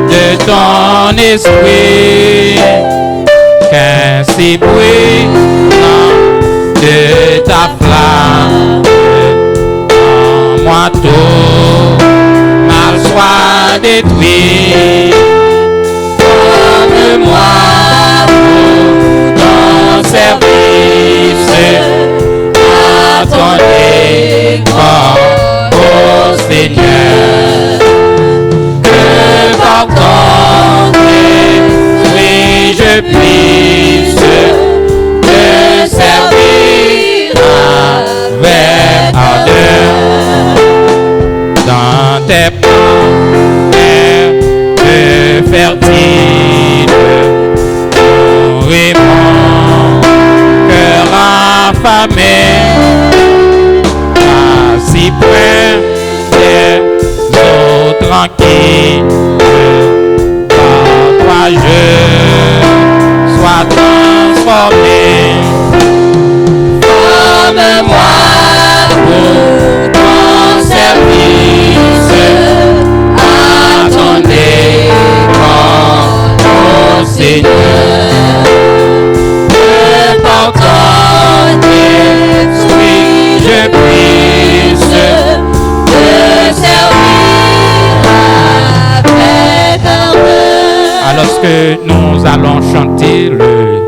de ton esprit, qu'ainsi brûlant de ta flamme en moi tout mal soit détruit. Forme-moi pour ton service à ton école, ô Seigneur. Que par ton esprit je puisse te servir avec ardeur dans tes plans fertiles. Nourris mon cœur affamé, assis près des eaux tranquilles. Par toi je sois transformé. Forme-moi pour ton service à ton école, ô Seigneur. Que par ton esprit je puisse te servir avec ardeur. Alors que nous allons chanter le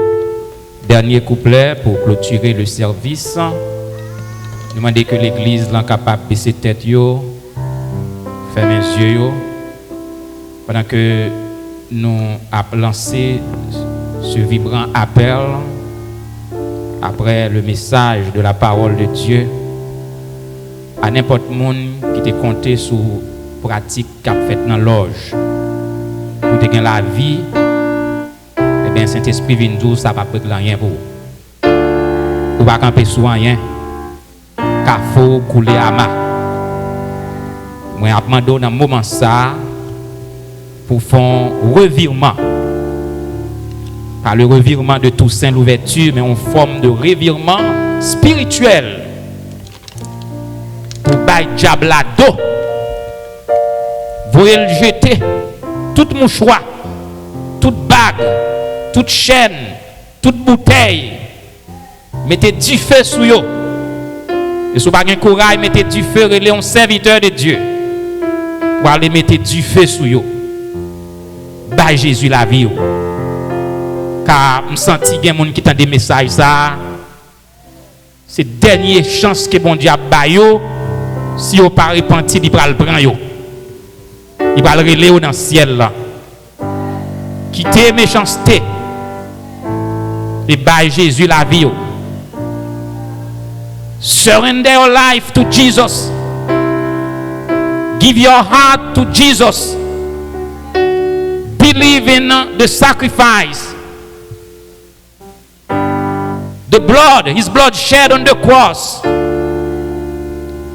dernier couplet pour clôturer le service, demander que l'église soit capable de baisser tête, fermer les yeux, pendant que nous avons lancé ce vibrant appel après le message de la parole de Dieu à n'importe qui qui te compté sur pratique qu'a fait dans l'orge pour te gagner la vie. Eh bien, Saint-Esprit vient nous, ça va pas prendre rien pour vous. Vous pas camper sur rien. Car faut couler à ma. Moi, je demande dans un moment ça pour faire un revirement. Pas le revirement de Toussaint l'ouverture, mais une forme de revirement spirituel. Pour bailler diable à dos. Vous voyez le jeter. Tout mouchoir, toute bague, toute chaîne, toute bouteille, mettez du feu sur eux. Et si vous n'avez pas de courage, mettez du feu, relais un serviteur de Dieu. Pour aller mettre du feu sur eux. Bah Jésus la vie. Car je sens qu'il y a des gens qui ont des messages. C'est la dernière chance que bon Dieu a baillé. Si vous ne pas repenti, il va le prendre. Il va le relayer dans le ciel. Quittez méchanceté. Et by Jésus la vie. Surrender your life to Jesus. Give your heart to Jesus. Believe in the sacrifice. The blood, his blood shed on the cross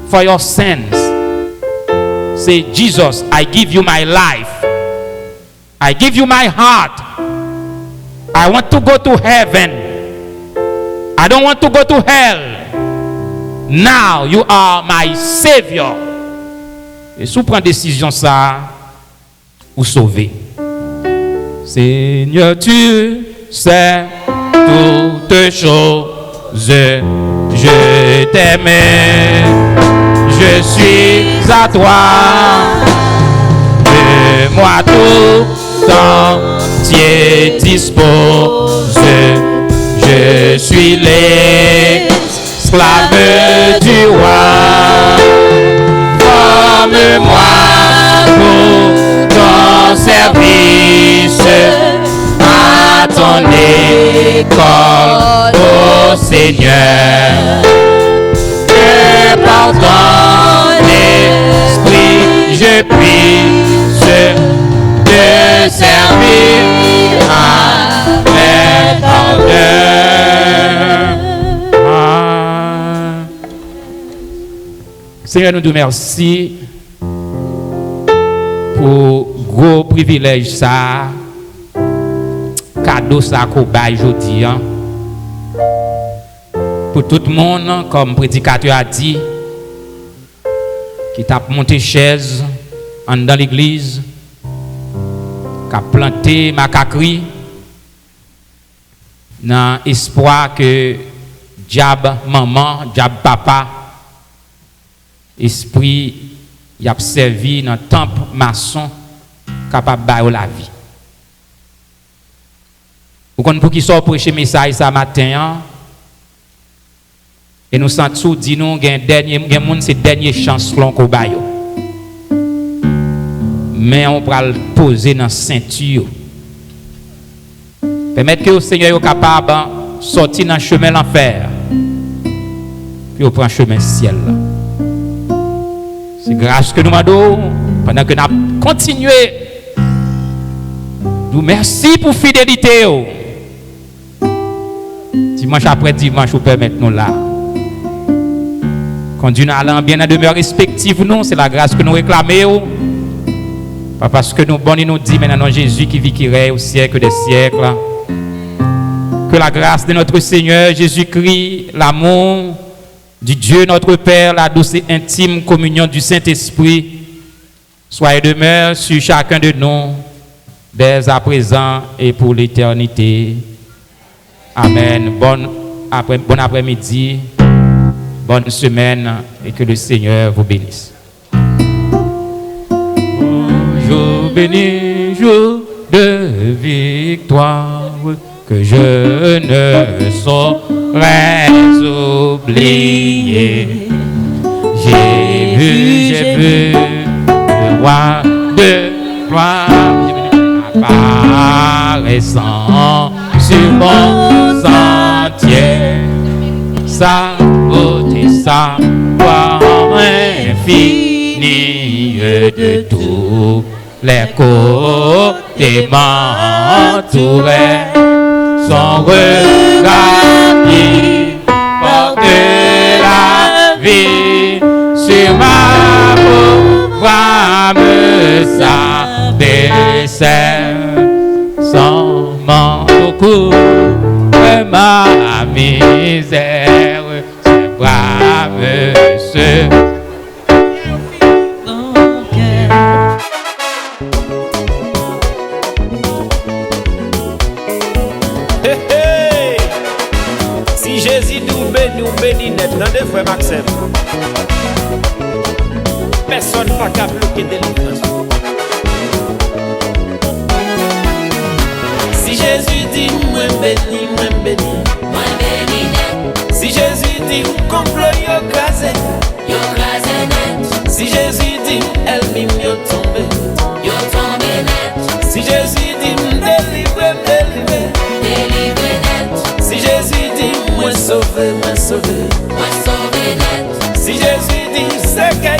for your sins. Say, Jesus, I give you my life. I give you my heart. I want to go to heaven. I don't want to go to hell. Now you are my Savior. Et si vous prenez décision ça, vous sauvez. Seigneur, tu sais toutes choses. Je t'aime. Je suis à toi. De moi tout sentier dispose. Je suis l'esclave du roi. Forme-moi pour ton service, à ton école, ô Seigneur. Que par ton esprit je puisse te servir avec ardeur. Seigneur, nous te remercions pour gros privilège ça, cadeau ça qu'on baille aujourd'hui. Pour tout le monde, comme le prédicateur a dit, qui t'a monté chaise dans l'église, qui a planté macacri, dans l'espoir que diable maman, diable papa, esprit, y a servi dans le temple maçon, capable de faire la vie. Vous comprenez pour qui soit prêcher message ce matin, et nous sentons dit nous dernier monde c'est dernière chance qu'on baille. Mais on va le poser dans la ceinture. Permettre que le Seigneur soit capable de sortir dans le chemin de l'enfer. Puis on prend le chemin ciel. C'est grâce que nous demandons, pendant que nous continuons. Nous merci pour la fidélité. Dimanche après dimanche, vous permettez nous là. Conduire allant bien à demeure respective, nous, c'est la grâce que nous réclamons. Pas parce que nous, bon, nous dit maintenant Jésus qui vit, qui règne au siècle des siècles. Que la grâce de notre Seigneur Jésus-Christ, l'amour du Dieu notre Père, la douce et intime communion du Saint-Esprit, soit et demeure sur chacun de nous, dès à présent et pour l'éternité. Amen. Bon après-midi, bonne semaine et que le Seigneur vous bénisse. Jour béni, jour de victoire, que je ne saurais oublier. J'ai vu le roi de gloire apparaissant sur mon sentier. Sa beauté, sa gloire infinie de tous les côtés m'entouraient. Son regard qui porte la vie sur ma pauvre âme s'abaissait. Son manteau couvre ma misère, ses bras me secouent. Dans des frères Maxime, personne n'a qu'à bloquer délivrance. Si Jésus dit moi béni, moi béni, moi béni. Si Jésus dit complot yo crasé net. Si Jésus dit elle mime yo tombé net. Si Jésus dit délivre net. Si Jésus dit moi sauvé. Si Jésus dit c'est que